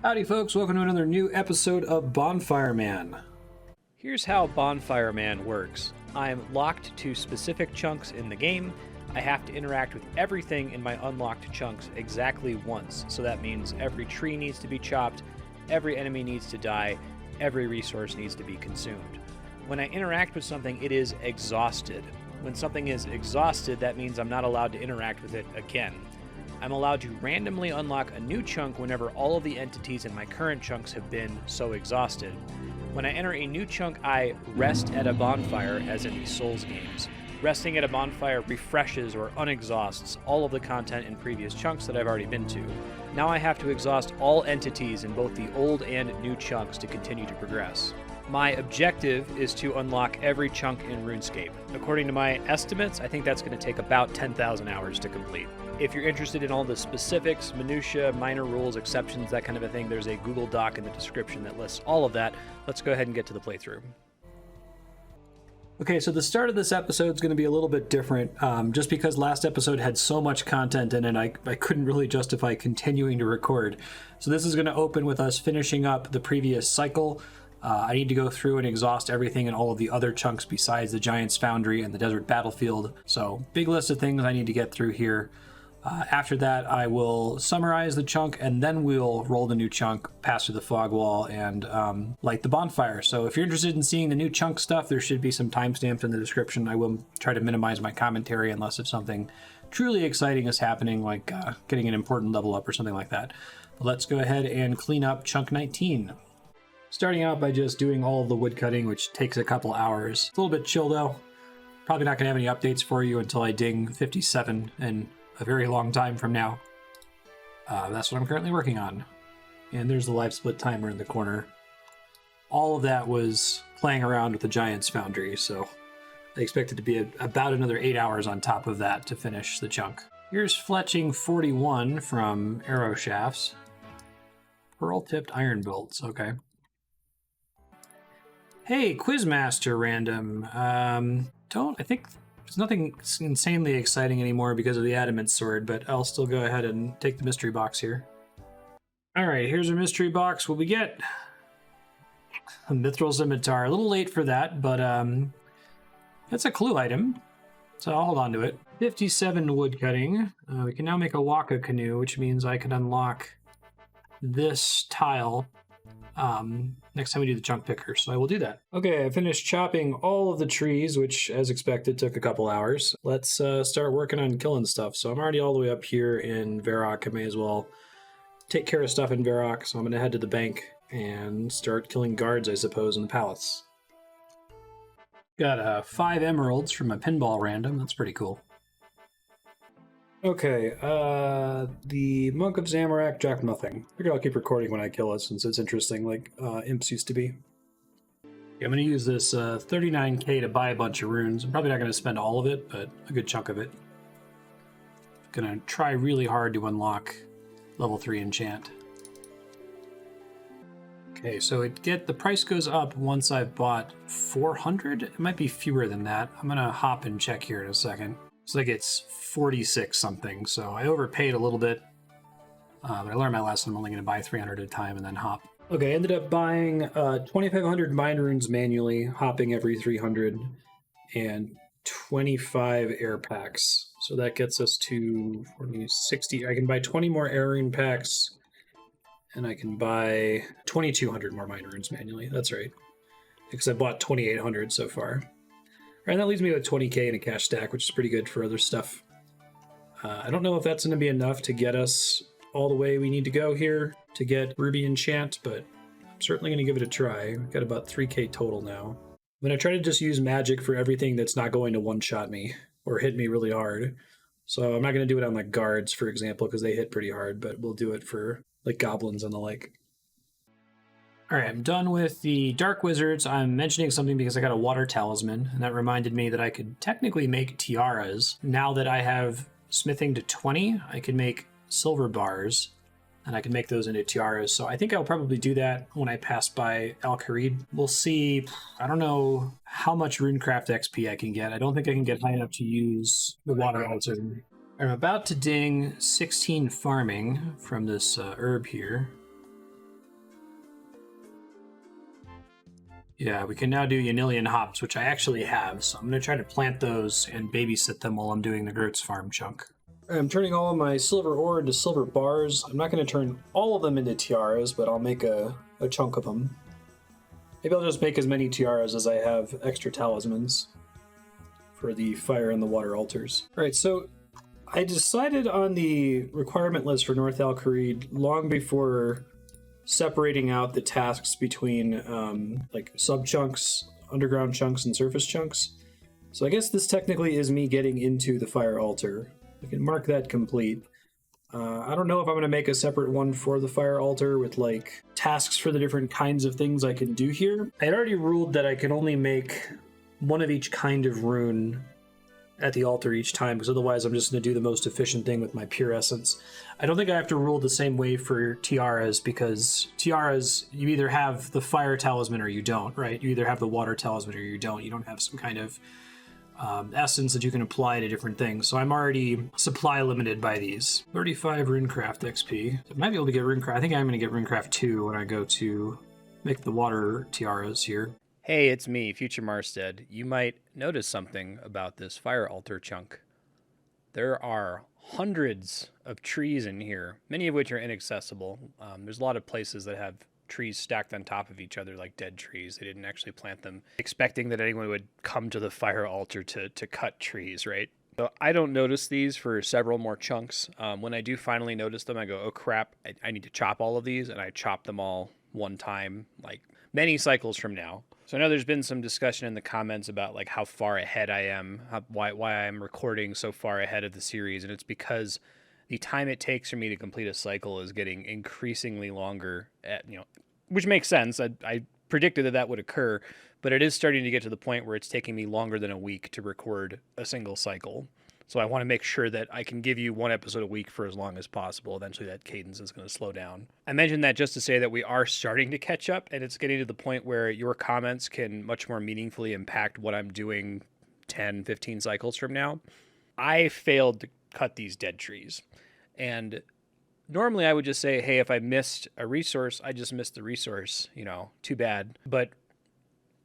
Howdy folks, welcome to another new episode of Bonfire Man. Here's how Bonfire Man works. I'm locked to specific chunks in the game. I have to interact with everything in my unlocked chunks exactly once. So that means every tree needs to be chopped, every enemy needs to die, every resource needs to be consumed. When I interact with something, it is exhausted. When something is exhausted, that means I'm not allowed to interact with it again. I'm allowed to randomly unlock a new chunk whenever all of the entities in my current chunks have been so exhausted. When I enter a new chunk, I rest at a bonfire, as in the Souls games. Resting at a bonfire refreshes or unexhausts all of the content in previous chunks that I've already been to. Now I have to exhaust all entities in both the old and new chunks to continue to progress. My objective is to unlock every chunk in RuneScape. According to my estimates, I think that's going to take about 10,000 hours to complete. If you're interested in all the specifics, minutiae, minor rules, exceptions, that kind of a thing, there's a Google Doc in the description that lists all of that. Let's go ahead and get to the playthrough. Okay, so the start of this episode is going to be a little bit different, just because last episode had so much content in it, I couldn't really justify continuing to record. So this is going to open with us finishing up the previous cycle. I need to go through and exhaust everything in all of the other chunks besides the Giant's Foundry and the Desert Battlefield. So big list of things I need to get through here. After that, I will summarize the chunk, and then we'll roll the new chunk, pass through the fog wall, and light the bonfire. So if you're interested in seeing the new chunk stuff, there should be some timestamps in the description. I will try to minimize my commentary unless if something truly exciting is happening, like getting an important level up or something like that. But let's go ahead and clean up chunk 19. Starting out by just doing all of the wood cutting, which takes a couple hours. It's a little bit chill though. Probably not going to have any updates for you until I ding 57 and a very long time from now. That's what I'm currently working on. And there's the live split timer in the corner. All of that was playing around with the Giant's Foundry, so I expect it to be about another 8 hours on top of that to finish the chunk. Here's fletching 41 from arrow shafts. Pearl-tipped iron bolts, okay. Hey, Quizmaster random. I think there's nothing insanely exciting anymore because of the adamant sword, but I'll still go ahead and take the mystery box here. All right, here's our mystery box. What we get? A mithril scimitar. A little late for that, but it's a clue item, so I'll hold on to it. 57 wood cutting. We can now make a waka canoe, which means I can unlock this tile next time we do the chunk picker, so I will do that. Okay, I finished chopping all of the trees, which, as expected, took a couple hours. Let's start working on killing stuff. So I'm already all the way up here in Varrock. I may as well take care of stuff in Varrock, so I'm going to head to the bank and start killing guards, I suppose, in the palace. Got 5 emeralds from a pinball random. That's pretty cool. Okay, the Monk of Zamorak dropped nothing. I figure I'll keep recording when I kill it since it's interesting, like imps used to be. Yeah, I'm going to use this 39k to buy a bunch of runes. I'm probably not going to spend all of it, but a good chunk of it. I'm going to try really hard to unlock level 3 enchant. Okay, so the price goes up once I've bought 400. It might be fewer than that. I'm going to hop and check here in a second. It's like it's 46 something, so I overpaid a little bit. But I learned my lesson. I'm only going to buy 300 at a time and then hop. Okay, I ended up buying 2,500 mind runes manually, hopping every 300, and 25 air packs. So that gets us to 40, 60. I can buy 20 more air rune packs, and I can buy 2,200 more mind runes manually. That's right, because I bought 2,800 so far. And that leaves me with 20k in a cash stack, which is pretty good for other stuff. I don't know if that's going to be enough to get us all the way we need to go here to get Ruby Enchant, but I'm certainly going to give it a try. We've got about 3k total now. I'm going to try to just use magic for everything that's not going to one-shot me or hit me really hard. So I'm not going to do it on like guards, for example, because they hit pretty hard, but we'll do it for like goblins and the like. All right, I'm done with the Dark Wizards. I'm mentioning something because I got a water talisman, and that reminded me that I could technically make tiaras. Now that I have smithing to 20, I can make silver bars, and I can make those into tiaras. So I think I'll probably do that when I pass by Al Kharid. We'll see. I don't know how much Runecraft XP I can get. I don't think I can get high enough to use the water altar. I'm about to ding 16 farming from this herb here. Yeah, we can now do Yanilian hops, which I actually have, so I'm going to try to plant those and babysit them while I'm doing the Gertz farm chunk. I'm turning all of my silver ore into silver bars. I'm not going to turn all of them into tiaras, but I'll make a chunk of them. Maybe I'll just make as many tiaras as I have extra talismans for the fire and the water altars. All right, so I decided on the requirement list for North Al-Kharid long before separating out the tasks between like sub-chunks, underground chunks, and surface chunks. So I guess this technically is me getting into the fire altar. I can mark that complete. I don't know if I'm going to make a separate one for the fire altar with like tasks for the different kinds of things I can do here. I had already ruled that I can only make one of each kind of rune at the altar each time, because otherwise I'm just going to do the most efficient thing with my pure essence. I don't think I have to rule the same way for tiaras, because tiaras, you either have the fire talisman or you don't, right? You either have the water talisman or you don't. You don't have some kind of essence that you can apply to different things. So I'm already supply limited by these. 35 runecraft XP. I might be able to get runecraft. I think I'm going to get runecraft 2 when I go to make the water tiaras here. Hey, it's me, Future Marstead. You might notice something about this fire altar chunk. There are hundreds of trees in here, many of which are inaccessible. There's a lot of places that have trees stacked on top of each other like dead trees. They didn't actually plant them, expecting that anyone would come to the fire altar to cut trees, right? So I don't notice these for several more chunks. When I do finally notice them, I go, oh crap, I need to chop all of these, and I chop them all one time, like many cycles from now. So I know there's been some discussion in the comments about like how far ahead I am, why I'm recording so far ahead of the series, and it's because the time it takes for me to complete a cycle is getting increasingly longer, which makes sense. I predicted that would occur, but it is starting to get to the point where it's taking me longer than a week to record a single cycle. So I want to make sure that I can give you one episode a week for as long as possible. Eventually that cadence is going to slow down. I mentioned that just to say that we are starting to catch up, and it's getting to the point where your comments can much more meaningfully impact what I'm doing 10, 15 cycles from now. I failed to cut these dead trees. And normally I would just say, hey, if I missed a resource, I just missed the resource, too bad. But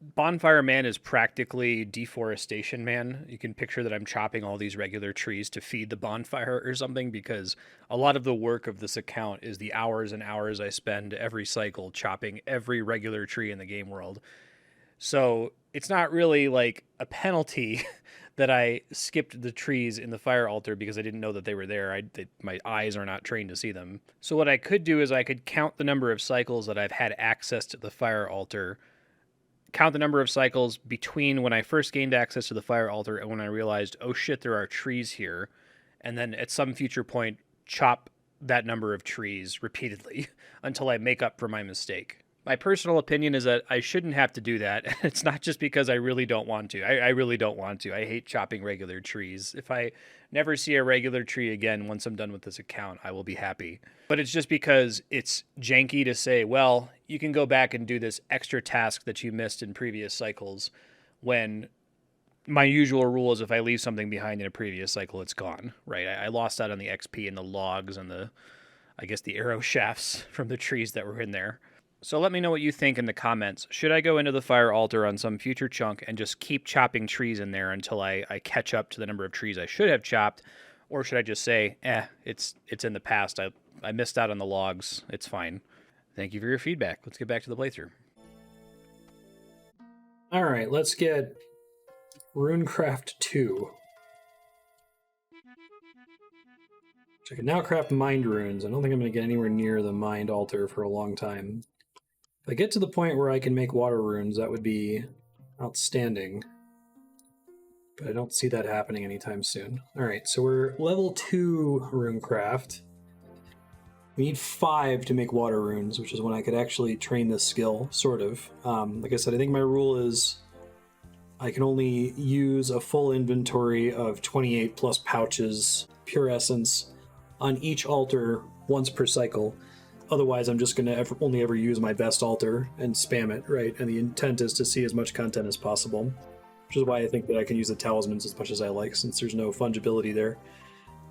Bonfire Man is practically deforestation man. You can picture that I'm chopping all these regular trees to feed the bonfire or something, because a lot of the work of this account is the hours and hours I spend every cycle chopping every regular tree in the game world. So it's not really like a penalty that I skipped the trees in the fire altar because I didn't know that they were there. My eyes are not trained to see them. So what I could do is I could count the number of cycles that I've had access to the fire altar, count the number of cycles between when I first gained access to the fire altar and when I realized, oh shit, there are trees here, and then at some future point chop that number of trees repeatedly until I make up for my mistake. My personal opinion is that I shouldn't have to do that. It's not just because I really don't want to. I really don't want to. I hate chopping regular trees. If I never see a regular tree again once I'm done with this account, I will be happy. But it's just because it's janky to say, well, you can go back and do this extra task that you missed in previous cycles, when my usual rule is if I leave something behind in a previous cycle, it's gone, right? I lost out on the XP and the logs and the arrow shafts from the trees that were in there. So let me know what you think in the comments. Should I go into the fire altar on some future chunk and just keep chopping trees in there until I catch up to the number of trees I should have chopped? Or should I just say, it's in the past. I missed out on the logs. It's fine. Thank you for your feedback. Let's get back to the playthrough. All right, let's get Runecraft 2. So I can now craft mind runes. I don't think I'm going to get anywhere near the mind altar for a long time. If I get to the point where I can make water runes, that would be outstanding. But I don't see that happening anytime soon. All right, so we're level 2 runecraft. We need 5 to make water runes, which is when I could actually train this skill, sort of. Like I said, I think my rule is I can only use a full inventory of 28 plus pouches, pure essence, on each altar once per cycle. Otherwise, I'm just going to only ever use my best altar and spam it, right? And the intent is to see as much content as possible, which is why I think that I can use the talismans as much as I like, since there's no fungibility there.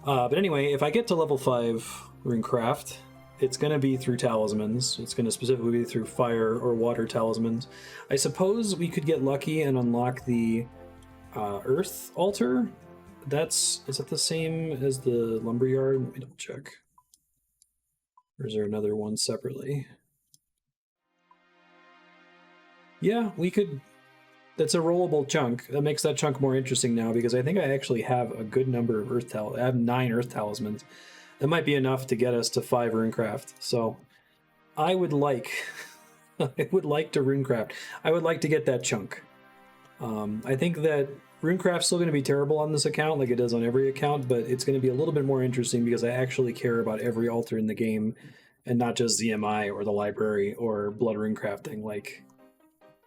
But anyway, if I get to level 5 runecraft, it's going to be through talismans. It's going to specifically be through fire or water talismans. I suppose we could get lucky and unlock the earth altar. Is that the same as the lumberyard? Let me double check. Or is there another one separately? Yeah, we could. That's a rollable chunk. That makes that chunk more interesting now because I think I actually have a good number of earth talismans. I have 9 earth talismans. That might be enough to get us to 5 runecraft. So I would like to runecraft. I would like to get that chunk. I think that runecraft's still going to be terrible on this account like it does on every account, but it's going to be a little bit more interesting because I actually care about every altar in the game and not just ZMI or the library or blood runecrafting. Like,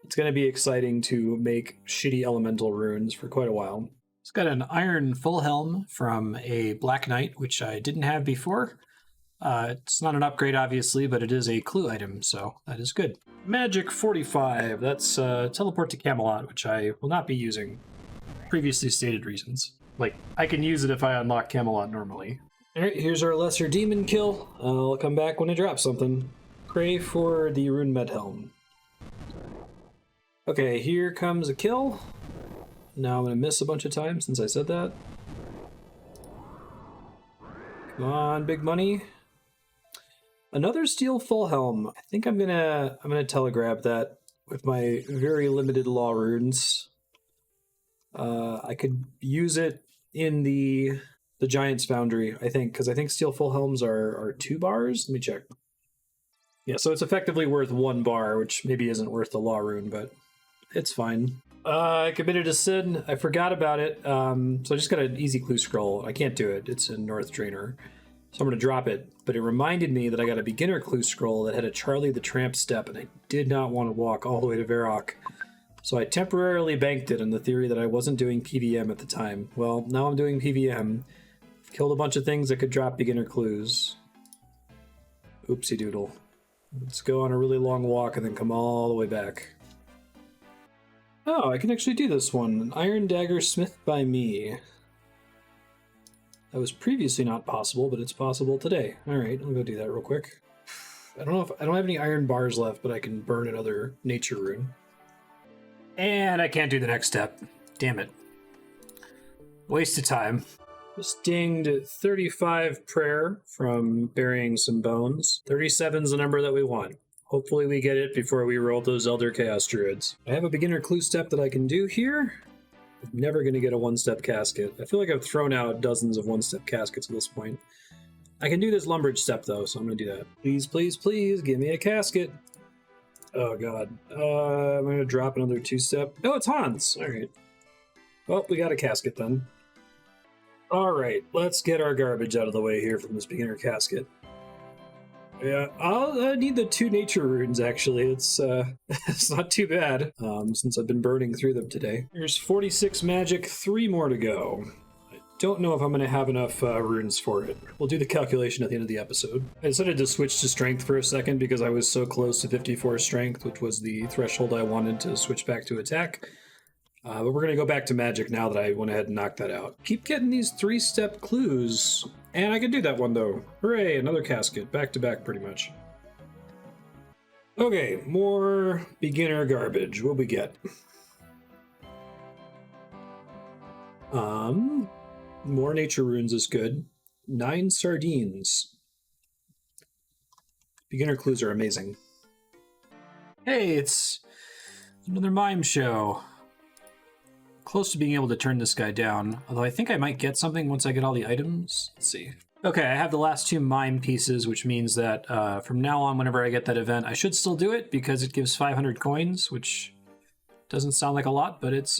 it's going to be exciting to make shitty elemental runes for quite a while. It's got an iron full helm from a Black Knight, which I didn't have before. It's not an upgrade, obviously, but it is a clue item, so that is good. Magic 45, that's teleport to Camelot, which I will not be using. Previously stated reasons. Like, I can use it if I unlock Camelot normally. Alright, here's our lesser demon kill. I'll come back when I drop something. Pray for the Rune Med Helm. Okay, here comes a kill. Now I'm going to miss a bunch of times since I said that. Come on, big money. Another steel full helm. I think I'm gonna telegrab that with my very limited law runes. I could use it in the Giant's Foundry, I think, because I think steel full helms are 2 bars. Let me check. Yeah, so it's effectively worth 1 bar, which maybe isn't worth the law rune, but it's fine. I committed a sin. I forgot about it. So I just got an easy clue scroll. I can't do it. It's in North Draenor. So I'm going to drop it. But it reminded me that I got a beginner clue scroll that had a Charlie the Tramp step, and I did not want to walk all the way to Varrock. So I temporarily banked it on the theory that I wasn't doing PVM at the time. Well, now I'm doing PVM. Killed a bunch of things that could drop beginner clues. Oopsie doodle. Let's go on a really long walk and then come all the way back. Oh, I can actually do this one. An iron dagger smith by me. That was previously not possible, but it's possible today. Alright, I'll go do that real quick. I don't have any iron bars left, but I can burn another nature rune. And I can't do the next step. Damn it. Waste of time. Just dinged 35 prayer from burying some bones. 37 is the number that we want. Hopefully we get it before we roll those Elder Chaos Druids. I have a beginner clue step that I can do here. I'm never going to get a one-step casket. I feel like I've thrown out dozens of one-step caskets at this point. I can do this Lumbridge step, though, so I'm going to do that. Please, please, please, give me a casket. Oh, God. I'm going to drop another 2-step. Oh, it's Hans! Alright. Well, we got a casket, then. Alright, let's get our garbage out of the way here from this beginner casket. Yeah, I'll need the 2 nature runes, actually. It's not too bad, since I've been burning through them today. There's 46 magic, 3 more to go. I don't know if I'm going to have enough runes for it. We'll do the calculation at the end of the episode. I decided to switch to strength for a second because I was so close to 54 strength, which was the threshold I wanted to switch back to attack. But we're going to go back to magic now that I went ahead and knocked that out. Keep getting these 3-step clues. And I can do that one, though. Hooray, another casket. Back to back, pretty much. Okay, more beginner garbage. What we get? More nature runes is good. 9 sardines. Beginner clues are amazing. Hey, it's another mime show. Close to being able to turn this guy down, although I think I might get something once I get all the items. Let's see. Okay, I have the last 2 mime pieces, which means that from now on, whenever I get that event, I should still do it because it gives 500 coins, which doesn't sound like a lot, but it's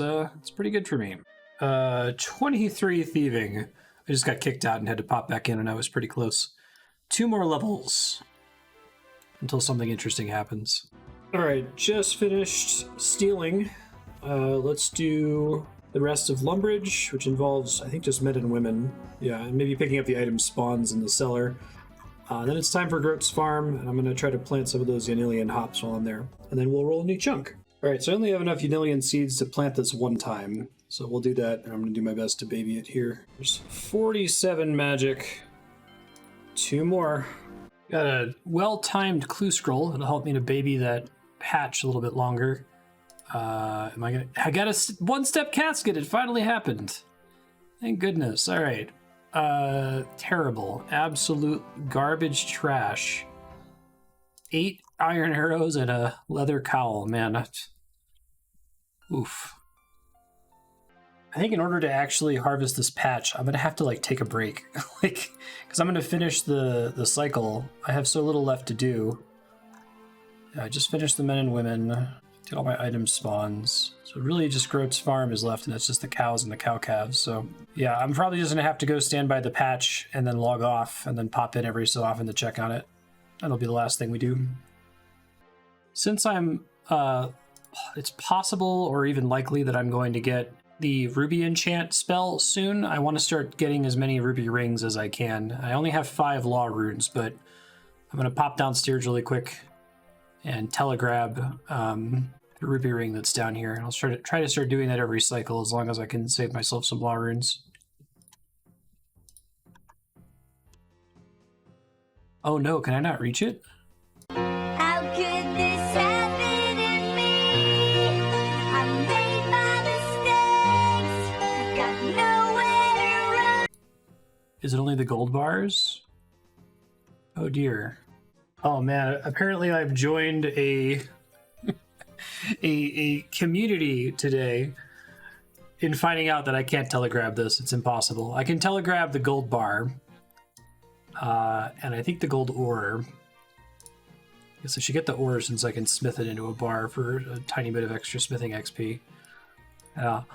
pretty good for me. 23 thieving. I just got kicked out and had to pop back in, and I was pretty close. 2 more levels until something interesting happens. All right, just finished stealing. Let's do the rest of Lumbridge, which involves, I think, just men and women. Yeah, and maybe picking up the item spawns in the cellar. Then it's time for Grote's Farm, and I'm going to try to plant some of those Yanilian hops while I'm there. And then we'll roll a new chunk. Alright, so I only have enough Yanilian seeds to plant this one time. So we'll do that, and I'm going to do my best to baby it here. There's 47 magic. 2 more. Got a well-timed clue scroll. It'll help me to baby that patch a little bit longer. Am I gonna? I got a one-step casket. It finally happened. Thank goodness. All right. Terrible. Absolute garbage trash. 8 iron arrows and a leather cowl. Man, oof. I think in order to actually harvest this patch, I'm gonna have to like take a break, like, because I'm gonna finish the cycle. I have so little left to do. Yeah, I just finished the men and women. Did all my item spawns. So really just Grote's farm is left, and that's just the cows and the cow calves. So yeah, I'm probably just gonna have to go stand by the patch and then log off and then pop in every so often to check on it. That'll be the last thing we do. Since I'm, it's possible or even likely that I'm going to get the ruby enchant spell soon. I want to start getting as many ruby rings as I can. I only have 5 law runes, but I'm going to pop downstairs really quick and telegrab the ruby ring that's down here. And I'll try to start doing that every cycle as long as I can save myself some law runes. Oh no, can I not reach it? How could this happen in me? I made my mistakes, got nowhere to run. Is it only the gold bars? Oh dear. Oh man, apparently I've joined a a community today in finding out that I can't telegrab this. It's impossible. I can telegrab the gold bar, and I think the gold ore. I guess I should get the ore since I can smith it into a bar for a tiny bit of extra smithing XP. All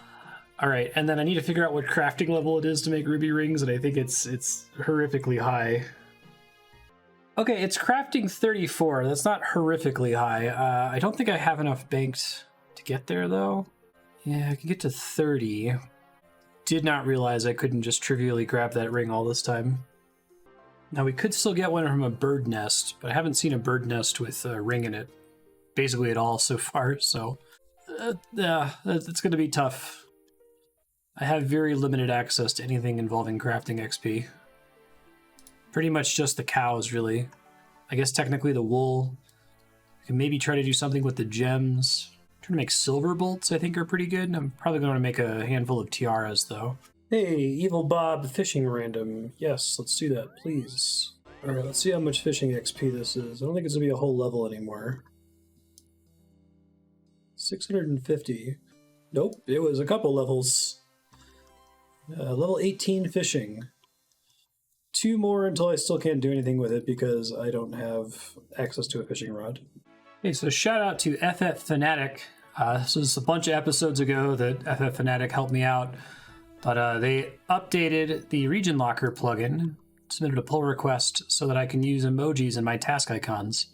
right, and then I need to figure out what crafting level it is to make ruby rings, and I think it's horrifically high. Okay, it's crafting 34. That's not horrifically high. I don't think I have enough banked to get there, though. Yeah, I can get to 30. Did not realize I couldn't just trivially grab that ring all this time. Now, we could still get one from a bird nest, but I haven't seen a bird nest with a ring in it basically at all so far, so yeah, it's going to be tough. I have very limited access to anything involving crafting XP. Pretty much just the cows, really. I guess technically the wool. I can maybe try to do something with the gems. Trying to make silver bolts, I think, are pretty good. I'm probably going to make a handful of tiaras, though. Hey, Evil Bob fishing random. Yes, let's do that, please. Alright, let's see how much fishing XP this is. I don't think it's going to be a whole level anymore. 650. Nope, it was a couple levels. Level 18 fishing. 2 more until I still can't do anything with it because I don't have access to a fishing rod. Okay, so shout out to FF Fanatic. This was a bunch of episodes ago that FF Fanatic helped me out, but they updated the Region Locker plugin, submitted a pull request so that I can use emojis in my task icons.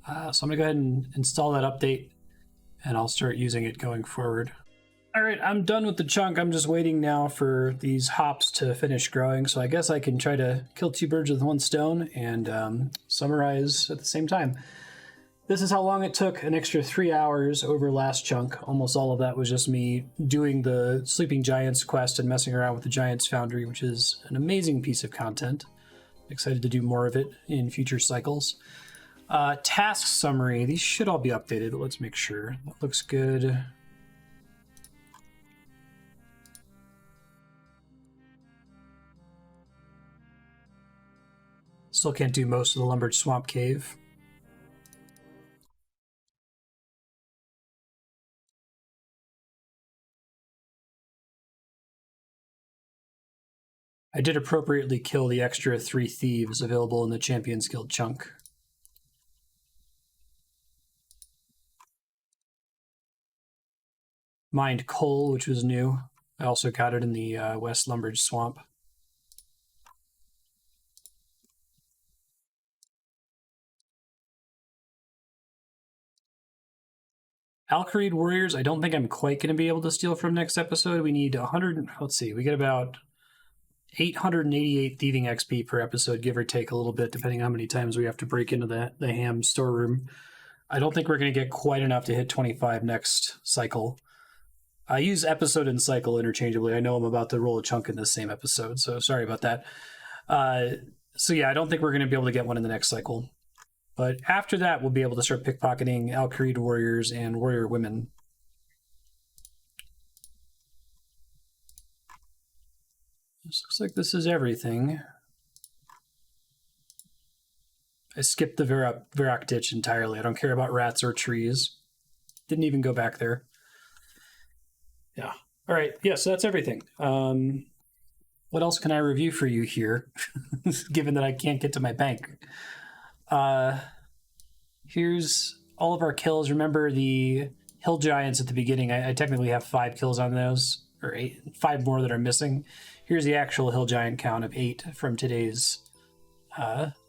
So I'm going to go ahead and install that update, and I'll start using it going forward. All right, I'm done with the chunk. I'm just waiting now for these hops to finish growing, so I guess I can try to kill 2 birds with 1 stone and summarize at the same time. This is how long it took, an extra 3 hours over last chunk. Almost all of that was just me doing the Sleeping Giants quest and messing around with the Giants Foundry, which is an amazing piece of content. I'm excited to do more of it in future cycles. Task summary. These should all be updated, but let's make sure. That looks good. Still can't do most of the Lumbered Swamp Cave. I did appropriately kill the extra 3 thieves available in the Champions Guild chunk. Mined coal, which was new. I also got it in the West Lumbered Swamp. Alkareed Warriors, I don't think I'm quite going to be able to steal from next episode. We need 100, let's see, we get about 888 thieving XP per episode, give or take a little bit, depending on how many times we have to break into the ham storeroom. I don't think we're going to get quite enough to hit 25 next cycle. I use episode and cycle interchangeably. I know I'm about to roll a chunk in this same episode, so sorry about that. So yeah, I don't think we're going to be able to get one in the next cycle. But after that, we'll be able to start pickpocketing Al-Kharid warriors and warrior women. This looks like this is everything. I skipped the Varrock ditch entirely. I don't care about rats or trees. Didn't even go back there. Yeah. All right. Yeah, so that's everything. What else can I review for you here, given that I can't get to my bank? Here's all of our kills. Remember the hill giants at the beginning. I technically have 5 kills on those, or 5 more that are missing. Here's the actual hill giant count of 8 from today's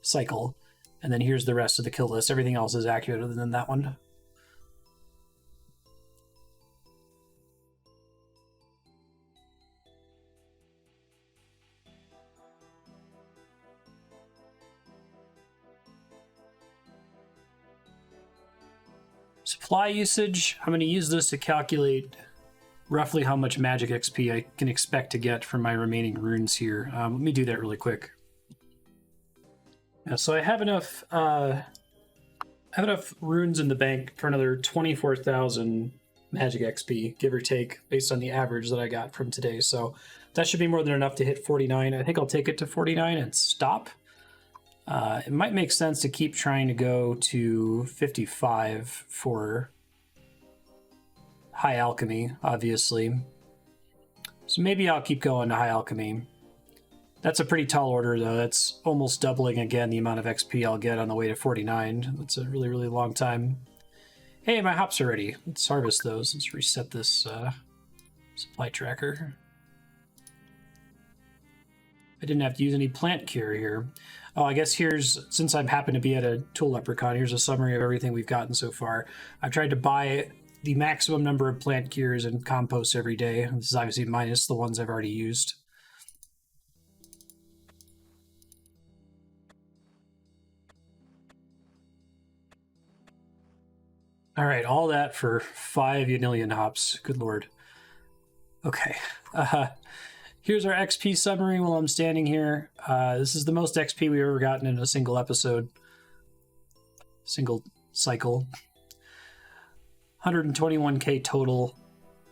cycle. And then here's the rest of the kill list. Everything else is accurate other than that one. Supply usage, I'm going to use this to calculate roughly how much magic XP I can expect to get from my remaining runes here. Let me do that really quick. Yeah, so I have enough runes in the bank for another 24,000 magic XP, give or take, based on the average that I got from today. So that should be more than enough to hit 49. I think I'll take it to 49 and stop. It might make sense to keep trying to go to 55 for high alchemy, obviously. So maybe I'll keep going to high alchemy. That's a pretty tall order, though. That's almost doubling again the amount of XP I'll get on the way to 49. That's a really, really long time. Hey, my hops are ready. Let's harvest those. Let's reset this supply tracker. I didn't have to use any plant cure here. Oh, I guess here's, since I happen to be at a tool leprechaun, here's a summary of everything we've gotten so far. I've tried to buy the maximum number of plant cures and composts every day. This is obviously minus the ones I've already used. All right, all that for 5 unillion hops. Good lord. Okay. Here's our XP summary while I'm standing here. This is the most XP we've ever gotten in a single episode. Single cycle. 121k total.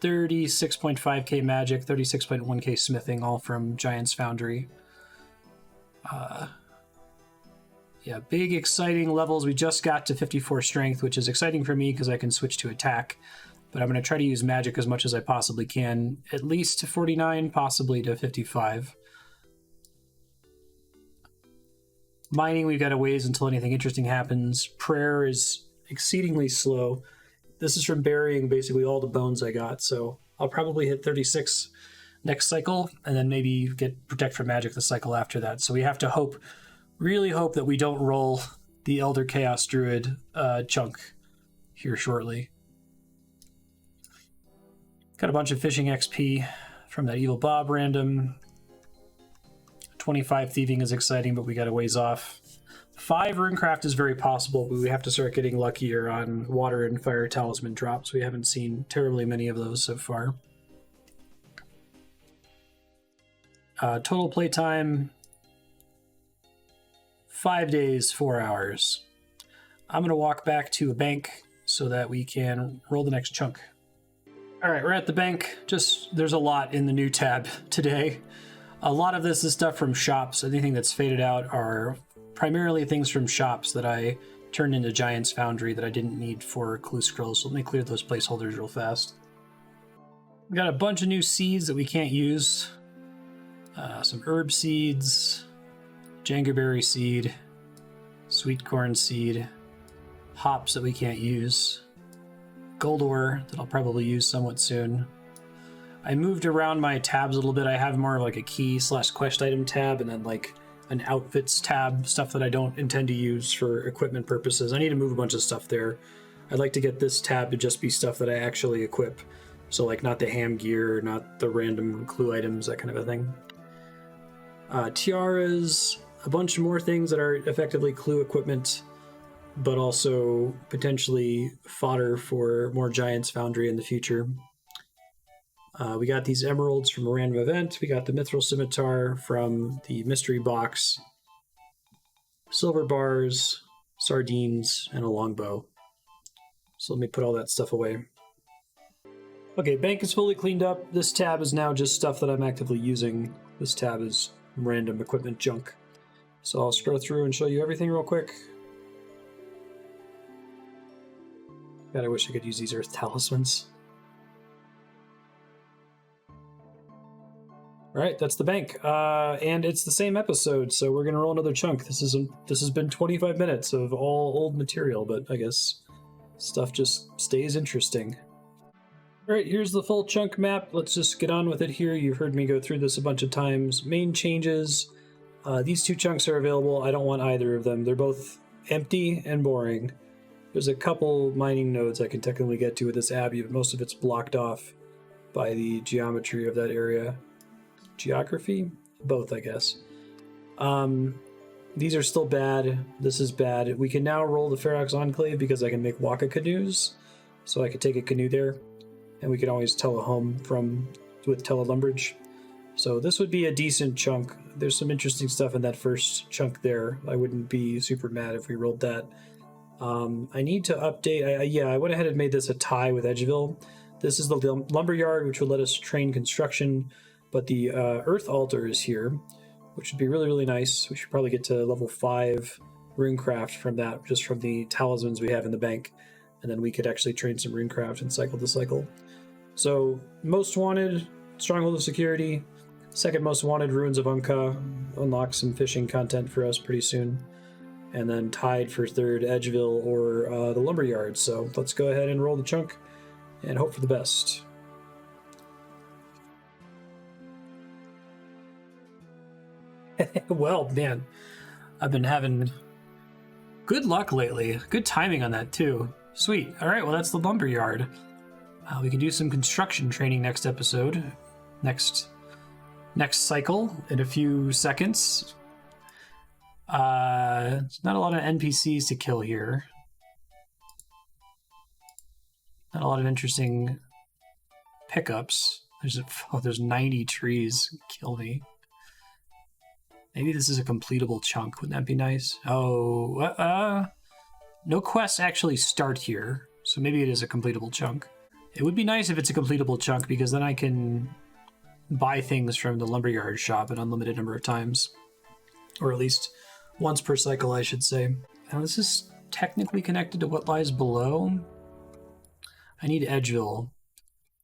36.5k magic, 36.1k smithing, all from Giant's Foundry. Yeah, big exciting levels. We just got to 54 strength, which is exciting for me because I can switch to attack. But I'm going to try to use magic as much as I possibly can. At least to 49, possibly to 55. Mining, we've got a ways until anything interesting happens. Prayer is exceedingly slow. This is from burying basically all the bones I got, so I'll probably hit 36 next cycle, and then maybe get Protect from Magic the cycle after that. So we have to hope, really hope that we don't roll the Elder Chaos Druid chunk here shortly. Got a bunch of fishing XP from that Evil Bob random. 25 thieving is exciting, but we got a ways off. 5 runecraft is very possible, but we have to start getting luckier on water and fire talisman drops. We haven't seen terribly many of those so far. Total playtime, 5 days, 4 hours. I'm going to walk back to a bank so that we can roll the next chunk. All right, we're at the bank. There's a lot in the new tab today. A lot of this is stuff from shops. Anything that's faded out are primarily things from shops that I turned into Giant's Foundry that I didn't need for clue scrolls. So let me clear those placeholders real fast. We got a bunch of new seeds that we can't use. Some herb seeds, jangerberry seed, sweet corn seed, hops that we can't use, gold ore that I'll probably use somewhat soon. I moved around my tabs a little bit. I have more of like a key/quest item tab and then like an outfits tab, stuff that I don't intend to use for equipment purposes. I need to move a bunch of stuff there. I'd like to get this tab to just be stuff that I actually equip. So like not the ham gear, not the random clue items, that kind of a thing. Tiaras, a bunch more things that are effectively clue equipment, but also potentially fodder for more Giant's Foundry in the future. We got these emeralds from a random event. We got the Mithril Scimitar from the mystery box. silver bars, sardines, and a longbow. So let me put all that stuff away. Okay, bank is fully cleaned up. This tab is now just stuff that I'm actively using. This tab is random equipment junk. So I'll scroll through and show you everything real quick. God, I wish I could use these earth talismans. All right, that's the bank. And it's the same episode, so we're gonna roll another chunk. This has been 25 minutes of all old material, but I guess stuff just stays interesting. All right, here's the full chunk map. Let's just get on with it here. You've heard me go through this a bunch of times. Main changes. These two chunks are available. I don't want either of them. They're both empty and boring. There's a couple mining nodes I can technically get to with this abbey, but most of it's blocked off by the geometry of that area. Geography? Both, I guess. These are still bad. This is bad. We can now roll the Varrock's Enclave because I can make Waka canoes. So I could take a canoe there, and we can always tele home with Telelumbrage. So this would be a decent chunk. There's some interesting stuff in that first chunk there. I wouldn't be super mad if we rolled that. I need to update. I went ahead and made this a tie with Edgeville. This is the lumberyard, which would let us train construction. But the Earth Altar is here, which would be really, really nice. We should probably get to level 5 runecraft from that, just from the talismans we have in the bank. And then we could actually train some runecraft and cycle to cycle. So, most wanted, Stronghold of Security. Second most wanted, Ruins of Unka. Unlock some fishing content for us pretty soon. And then tied for third, Edgeville or the Lumberyard. So, let's go ahead and roll the chunk and hope for the best. Well, man, I've been having good luck lately. Good timing on that, too. Sweet. All right, well, that's the lumberyard. We can do some construction training next episode. Next cycle in a few seconds. There's not a lot of NPCs to kill here. Not a lot of interesting pickups. There's 90 trees. Kill me. Maybe this is a completable chunk. Wouldn't that be nice? Oh, no quests actually start here, so maybe it is a completable chunk. It would be nice if it's a completable chunk, because then I can buy things from the lumberyard shop an unlimited number of times. Or at least once per cycle, I should say. Now, this is technically connected to what lies below. I need Edgeville.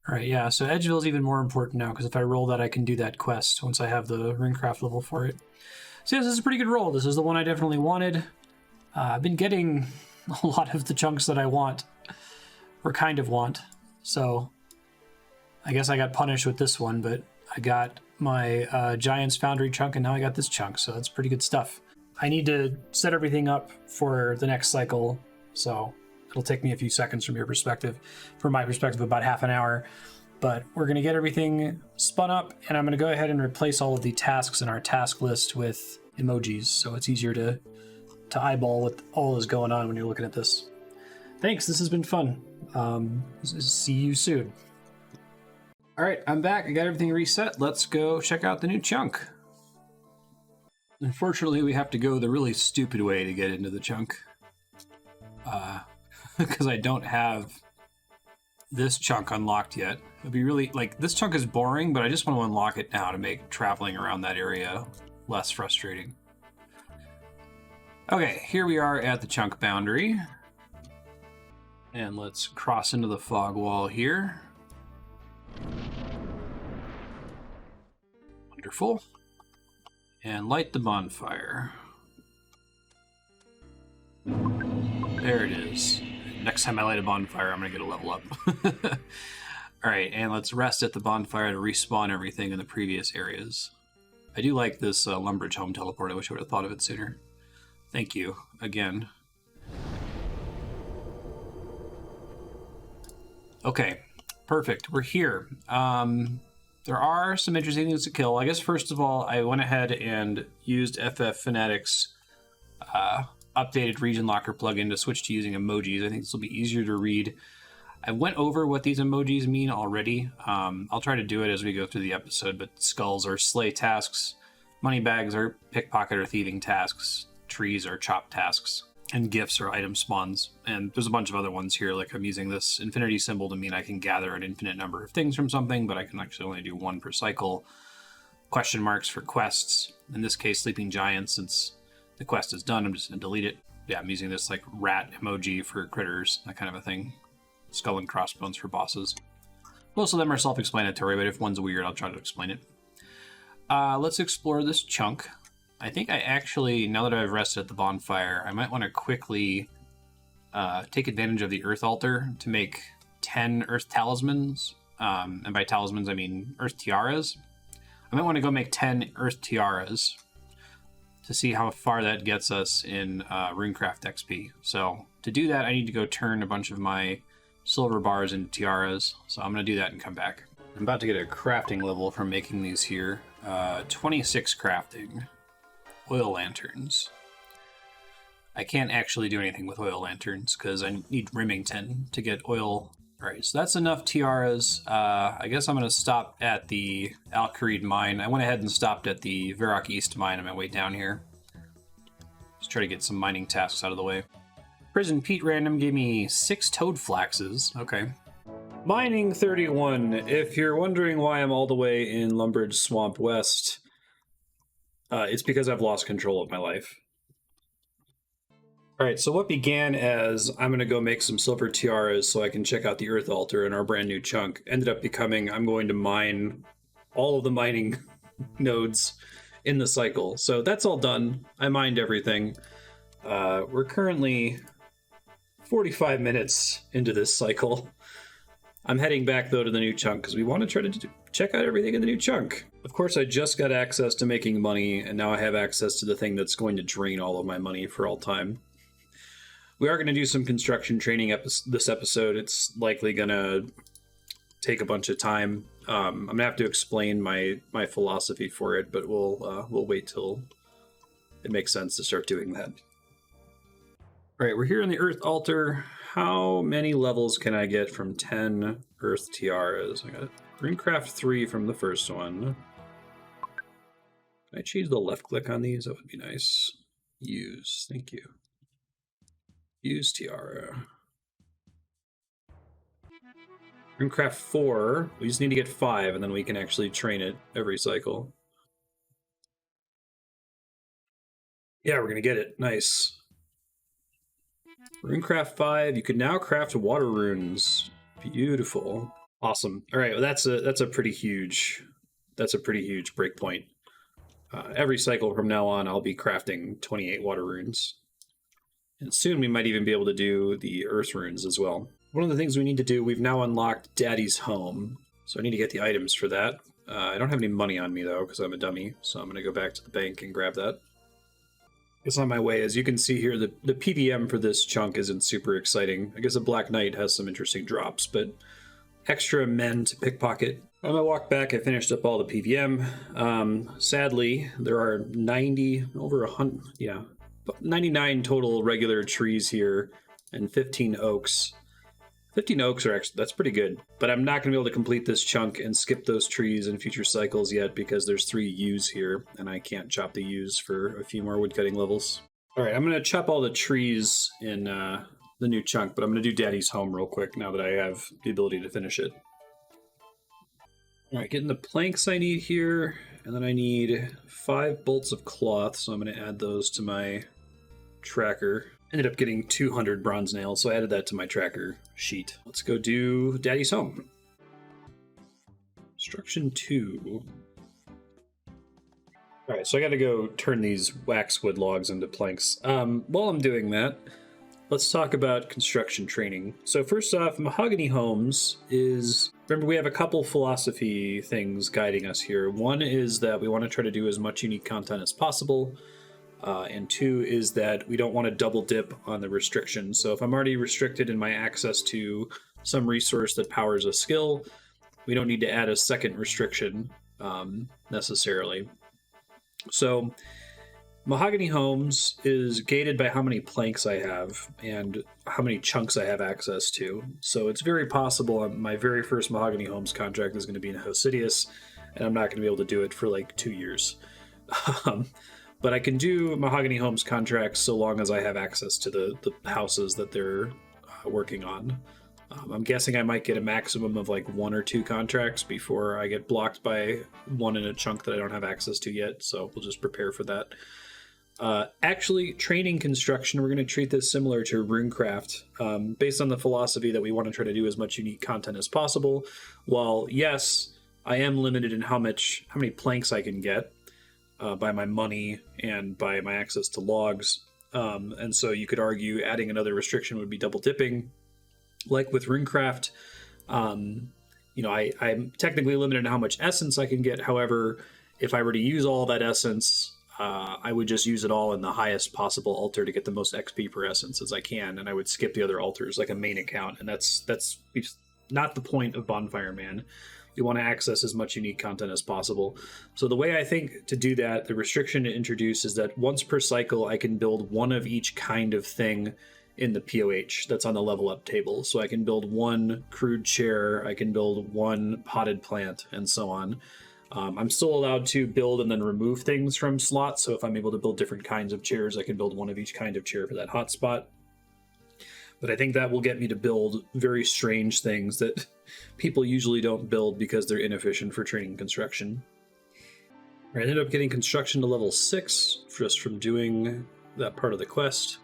All right, yeah, so Edgeville is even more important now, because if I roll that, I can do that quest once I have the runecraft level for it. So yes, this is a pretty good roll. This is the one I definitely wanted. I've been getting a lot of the chunks that I want, or kind of want. So I guess I got punished with this one, but I got my Giant's Foundry chunk, and now I got this chunk, so that's pretty good stuff. I need to set everything up for the next cycle, so it'll take me a few seconds from your perspective. From my perspective, about half an hour. But we're going to get everything spun up, and I'm going to go ahead and replace all of the tasks in our task list with emojis, so it's easier to eyeball what all is going on when you're looking at this. Thanks, this has been fun. See you soon. All right, I'm back. I got everything reset. Let's go check out the new chunk. Unfortunately, we have to go the really stupid way to get into the chunk. Because I don't have this chunk unlocked yet. It'd be really, this chunk is boring, but I just want to unlock it now to make traveling around that area less frustrating. Okay, here we are at the chunk boundary. And let's cross into the fog wall here. Wonderful. And light the bonfire. There it is. Next time I light a bonfire, I'm going to get a level up. Alright, and let's rest at the bonfire to respawn everything in the previous areas. I do like this Lumbridge home teleport. I wish I would have thought of it sooner. Thank you, again. Okay, perfect. We're here. There are some interesting things to kill. I guess, first of all, I went ahead and used FF Fanatics' updated region locker plugin to switch to using emojis. I think this will be easier to read. I went over what these emojis mean already. I'll try to do it as we go through the episode, but skulls are slay tasks, money bags are pickpocket or thieving tasks, trees are chop tasks, and gifts are item spawns. And there's a bunch of other ones here, like I'm using this infinity symbol to mean I can gather an infinite number of things from something, but I can actually only do one per cycle. Question marks for quests. In this case, Sleeping Giants, since the quest is done, I'm just going to delete it. Yeah, I'm using this like rat emoji for critters, that kind of a thing. Skull and crossbones for bosses. Most of them are self-explanatory, but if one's weird, I'll try to explain it. Let's explore this chunk. I think I actually, now that I've rested at the bonfire, I might want to quickly take advantage of the Earth Altar to make 10 Earth Talismans. And by talismans, I mean Earth Tiaras. I might want to go make 10 Earth Tiaras to see how far that gets us in Runecraft XP. So to do that, I need to go turn a bunch of my silver bars into tiaras. So I'm going to do that and come back. I'm about to get a crafting level from making these here. 26 crafting. Oil lanterns. I can't actually do anything with oil lanterns because I need Remington to get oil. All right, so that's enough tiaras. I guess I'm going to stop at the Alcarid mine. I went ahead and stopped at the Varrock East mine on my way down here. Just try to get some mining tasks out of the way. Prison Pete random gave me 6 toad flaxes. Okay. Mining 31. If you're wondering why I'm all the way in Lumbridge Swamp West, it's because I've lost control of my life. All right, so what began as I'm going to go make some silver tiaras so I can check out the Earth Altar in our brand new chunk ended up becoming I'm going to mine all of the mining nodes in the cycle. So that's all done. I mined everything. We're currently 45 minutes into this cycle. I'm heading back, though, to the new chunk because we want to try to check out everything in the new chunk. Of course, I just got access to making money, and now I have access to the thing that's going to drain all of my money for all time. We are going to do some construction training this episode. It's likely going to take a bunch of time. I'm going to have to explain my philosophy for it, but we'll wait till it makes sense to start doing that. All right, we're here in the Earth Altar. How many levels can I get from 10 Earth Tiaras? I got Runecraft 3 from the first one. Can I change the left click on these? That would be nice. Use, thank you. Use Tiara. Runecraft 4, we just need to get 5 and then we can actually train it every cycle. Yeah, we're gonna get it. Nice. Runecraft 5, you can now craft water runes. Beautiful. Awesome. All right, well, that's a pretty huge breakpoint. Every cycle from now on, I'll be crafting 28 water runes. And soon we might even be able to do the earth runes as well. One of the things we need to do, we've now unlocked Daddy's Home. So I need to get the items for that. I don't have any money on me though, because I'm a dummy. So I'm going to go back to the bank and grab that. It's on my way. As you can see here, the PVM for this chunk isn't super exciting. I guess a Black Knight has some interesting drops, but extra men to pickpocket. On my walk back, I finished up all the PVM. Sadly, there are 99 total regular trees here and 15 oaks. 15 oaks are actually, that's pretty good. But I'm not going to be able to complete this chunk and skip those trees in future cycles yet because there's 3 yews here and I can't chop the yews for a few more woodcutting levels. All right, I'm going to chop all the trees in the new chunk, but I'm going to do Daddy's Home real quick now that I have the ability to finish it. All right, getting the planks I need here, and then I need 5 bolts of cloth, so I'm going to add those to my tracker. Ended up getting 200 bronze nails, so I added that to my tracker sheet. Let's go do Daddy's Home. Construction 2. All right, so I got to go turn these waxwood logs into planks. While I'm doing that, let's talk about construction training. So first off, Mahogany Homes is... Remember, we have a couple philosophy things guiding us here. One is that we want to try to do as much unique content as possible. And 2 is that we don't want to double dip on the restrictions. So if I'm already restricted in my access to some resource that powers a skill, we don't need to add a second restriction necessarily. So Mahogany Homes is gated by how many planks I have and how many chunks I have access to. So it's very possible my very first Mahogany Homes contract is going to be in Hosidius, and I'm not going to be able to do it for like 2 years. But I can do Mahogany Homes contracts so long as I have access to the houses that they're working on. I'm guessing I might get a maximum of like 1 or 2 contracts before I get blocked by one in a chunk that I don't have access to yet. So we'll just prepare for that. Actually, training construction, we're going to treat this similar to Runecraft, based on the philosophy that we want to try to do as much unique content as possible. While yes, I am limited in how many planks I can get by my money and by my access to logs. And so you could argue adding another restriction would be double dipping. Like with Runecraft, I'm technically limited in how much essence I can get. However, if I were to use all that essence, I would just use it all in the highest possible altar to get the most XP per essence as I can, and I would skip the other altars like a main account, and that's not the point of Bonfire Man. You want to access as much unique content as possible. So the way I think to do that, the restriction to introduce is that once per cycle, I can build one of each kind of thing in the POH that's on the level up table. So I can build 1 crude chair, I can build 1 potted plant, and so on. I'm still allowed to build and then remove things from slots. So if I'm able to build different kinds of chairs, I can build 1 of each kind of chair for that hotspot. But I think that will get me to build very strange things that people usually don't build because they're inefficient for training construction. I ended up getting construction to level 6 just from doing that part of the quest.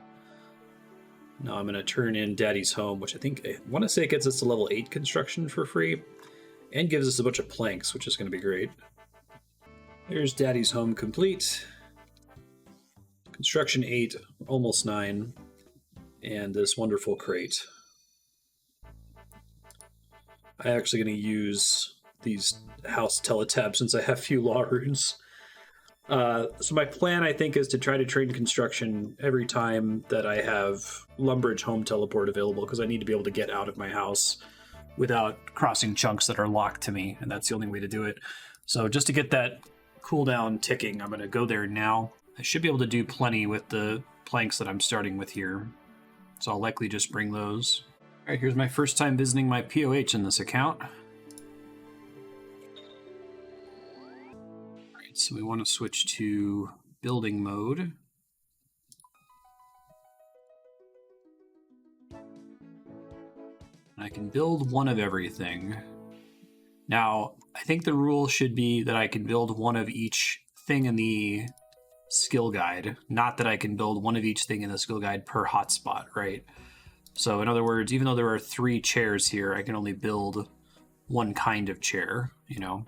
Now I'm going to turn in Daddy's Home, which I want to say it gets us to level 8 construction for free, and gives us a bunch of planks, which is going to be great. There's Daddy's Home complete. Construction 8, almost 9, and this wonderful crate. I'm actually going to use these house teletabs since I have few law runes. So my plan, I think, is to try to train construction every time that I have Lumbridge Home Teleport available, because I need to be able to get out of my house without crossing chunks that are locked to me, and that's the only way to do it. So just to get that cooldown ticking, I'm going to go there now. I should be able to do plenty with the planks that I'm starting with here, so I'll likely just bring those. All right, here's my first time visiting my POH in this account. So we want to switch to building mode. I can build 1 of everything. Now, I think the rule should be that I can build 1 of each thing in the skill guide, not that I can build 1 of each thing in the skill guide per hotspot, right? So in other words, even though there are 3 chairs here, I can only build 1 kind of chair, you know?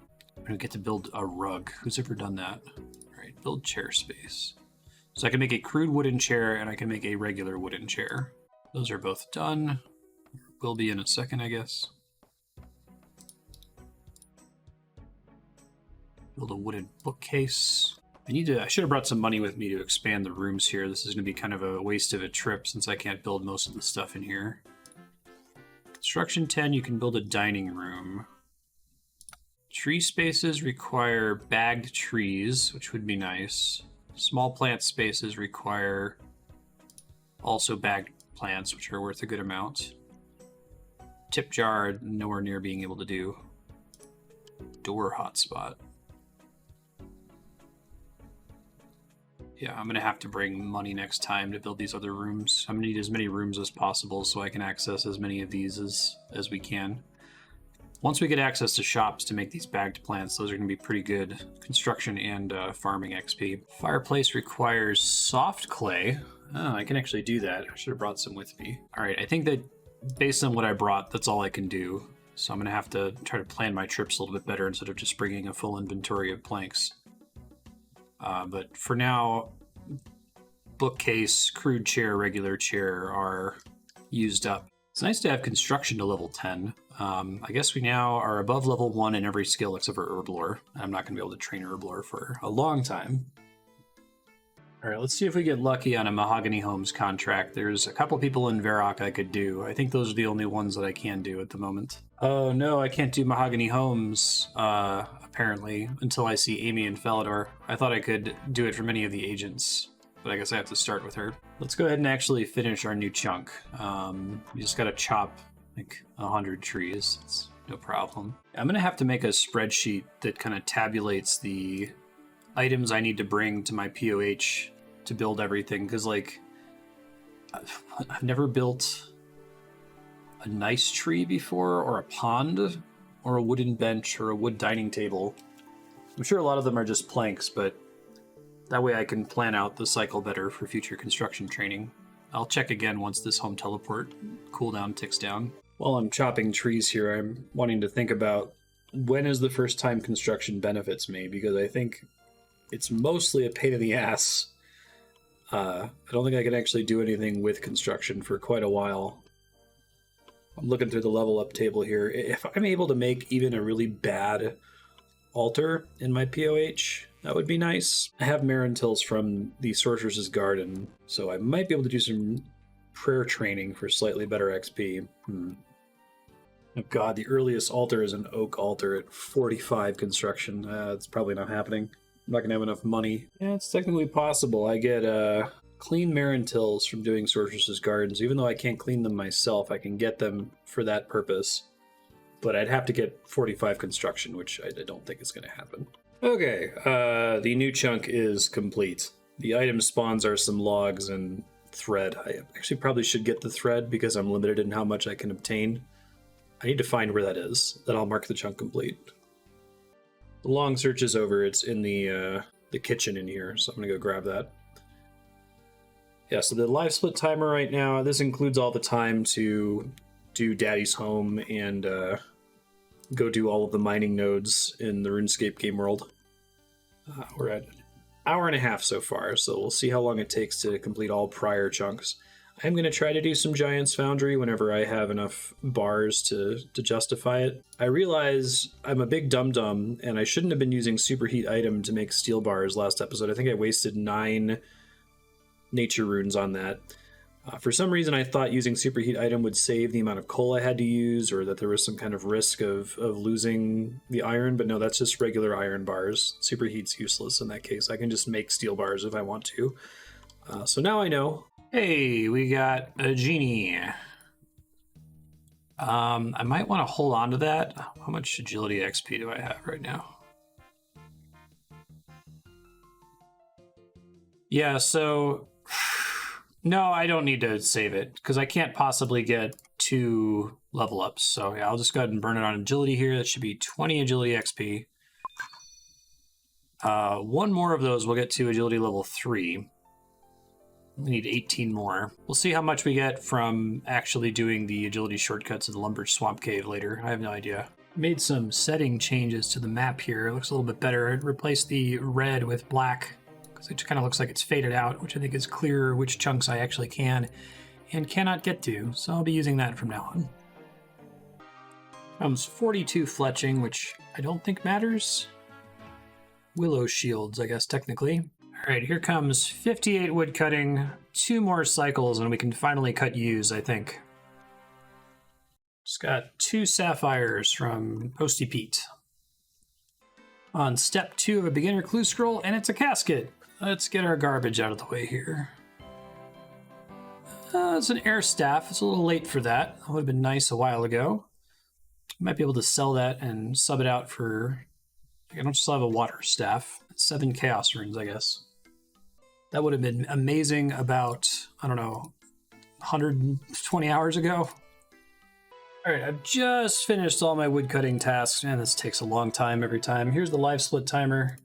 I get to build a rug. Who's ever done that? All right, build chair space. So I can make a crude wooden chair and I can make a regular wooden chair. Those are both done. Will be in a second, I guess. Build a wooden bookcase. I should have brought some money with me to expand the rooms here. This is going to be kind of a waste of a trip since I can't build most of the stuff in here. Construction 10, you can build a dining room. Tree spaces require bagged trees, which would be nice. Small plant spaces require also bagged plants, which are worth a good amount. Tip jar, nowhere near being able to do. Door hotspot. Yeah, I'm going to have to bring money next time to build these other rooms. I'm going to need as many rooms as possible so I can access as many of these as we can. Once we get access to shops to make these bagged plants, those are going to be pretty good construction and farming XP. Fireplace requires soft clay. Oh, I can actually do that. I should have brought some with me. All right, I think that based on what I brought, that's all I can do. So I'm going to have to try to plan my trips a little bit better instead of just bringing a full inventory of planks. But for now, bookcase, crude chair, regular chair are used up. It's nice to have construction to level 10. I guess we now are above level 1 in every skill except for Herblore. I'm not going to be able to train Herblore for a long time. All right, let's see if we get lucky on a Mahogany Homes contract. There's a couple people in Varrock I could do. I think those are the only ones that I can do at the moment. Oh no, I can't do Mahogany Homes, apparently, until I see Amy and Falador. I thought I could do it from any of the agents, but I guess I have to start with her. Let's go ahead and actually finish our new chunk. You just gotta chop like 100 trees. It's no problem. I'm gonna have to make a spreadsheet that kind of tabulates the items I need to bring to my POH to build everything, because like I've never built a nice tree before, or a pond, or a wooden bench, or a wood dining table. I'm sure a lot of them are just planks, but that way I can plan out the cycle better for future construction training. I'll check again once this home teleport cooldown ticks down. While I'm chopping trees here, I'm wanting to think about when is the first time construction benefits me, because I think it's mostly a pain in the ass. I don't think I can actually do anything with construction for quite a while. I'm looking through the level up table here. If I'm able to make even a really bad altar in my POH, that would be nice. I have Marintils from the Sorceress's Garden, so I might be able to do some prayer training for slightly better XP. Oh god, the earliest altar is an oak altar at 45 construction. It's probably not happening. I'm not going to have enough money. Yeah, it's technically possible. I get clean Marintils from doing Sorceress's Gardens. Even though I can't clean them myself, I can get them for that purpose. But I'd have to get 45 construction, which I don't think is going to happen. Okay, the new chunk is complete. The item spawns are some logs and thread. I actually probably should get the thread because I'm limited in how much I can obtain. I need to find where that is. Then I'll mark the chunk complete. The long search is over. It's in the kitchen in here, so I'm going to go grab that. Yeah, so the live split timer right now, this includes all the time to do Daddy's Home and go do all of the mining nodes in the RuneScape game world. We're at an hour and a half so far, so we'll see how long it takes to complete all prior chunks. I'm going to try to do some Giant's Foundry whenever I have enough bars to justify it. I realize I'm a big dum-dum, and I shouldn't have been using Superheat item to make steel bars last episode. I think I wasted 9 nature runes on that. For some reason, I thought using Superheat item would save the amount of coal I had to use, or that there was some kind of risk of losing the iron, but no, that's just regular iron bars. Superheat's useless in that case. I can just make steel bars if I want to. So now I know. Hey, we got a genie. I might want to hold on to that. How much agility XP do I have right now? Yeah, so no, I don't need to save it because I can't possibly get 2 level ups. So yeah, I'll just go ahead and burn it on agility here. That should be 20 agility XP. 1 more of those will get to agility level 3. We need 18 more. We'll see how much we get from actually doing the agility shortcuts of the Lumber Swamp Cave later. I have no idea. Made some setting changes to the map here. It looks a little bit better. I replaced the red with black because it kind of looks like it's faded out, which I think is clearer which chunks I actually can and cannot get to. So I'll be using that from now on. Comes 42 fletching, which I don't think matters. Willow shields, I guess, technically. All right, here comes 58 wood cutting, 2 more cycles, and we can finally cut yews, I think. Just got 2 sapphires from Posty Pete. On step 2 of a beginner clue scroll, and it's a casket. Let's get our garbage out of the way here. It's an air staff. It's a little late for that. That would have been nice a while ago. Might be able to sell that and sub it out for... I don't just have a water staff. 7 chaos runes, I guess. That would have been amazing about, I don't know, 120 hours ago. All right, I've just finished all my wood cutting tasks. Man, this takes a long time every time. Here's the live split timer.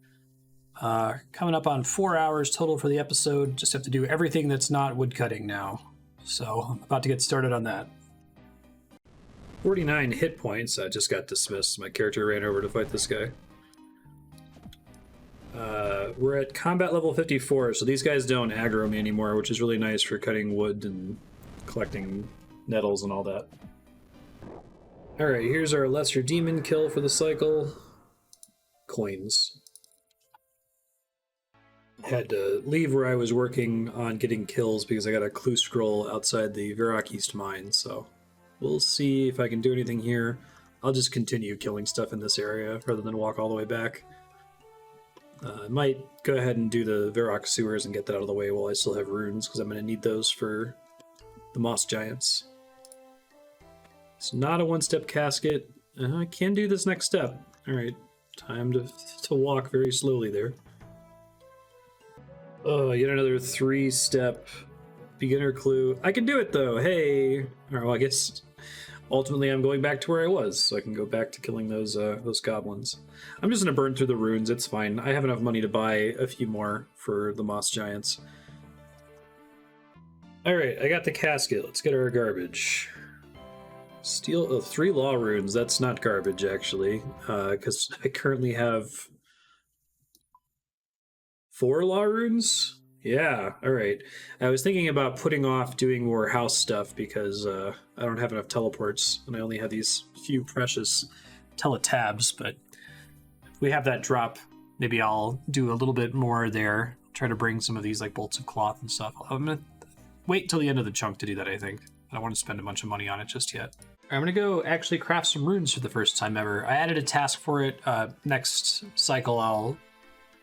Coming up on 4 hours total for the episode. Just have to do everything that's not wood cutting now. So I'm about to get started on that. 49 hit points. I just got dismissed. My character ran over to fight this guy. We're at combat level 54, so these guys don't aggro me anymore, which is really nice for cutting wood and collecting nettles and all that. Alright, here's our lesser demon kill for the cycle. Coins. Had to leave where I was working on getting kills because I got a clue scroll outside the Varrock East mine, so we'll see if I can do anything here. I'll just continue killing stuff in this area rather than walk all the way back. I might go ahead and do the Varrock sewers and get that out of the way while I still have runes, because I'm going to need those for the moss giants. It's not a one-step casket. I can do this next step. Alright, time to walk very slowly there. Oh, yet another 3-step beginner clue. I can do it though. Hey. All right, well, I guess ultimately I'm going back to where I was, so I can go back to killing those goblins. I'm just gonna burn through the runes. It's fine. I have enough money to buy a few more for the moss giants. All right, I got the casket. Let's get our garbage. Steal 3 law runes. That's not garbage actually, because I currently have 4 law runes. Yeah, all right. I was thinking about putting off doing more house stuff because I don't have enough teleports and I only have these few precious teletabs, but if we have that drop, maybe I'll do a little bit more there. Try to bring some of these like bolts of cloth and stuff. I'm gonna wait till the end of the chunk to do that, I think. I don't want to spend a bunch of money on it just yet. I'm gonna go actually craft some runes for the first time ever. I added a task for it. Next cycle I'll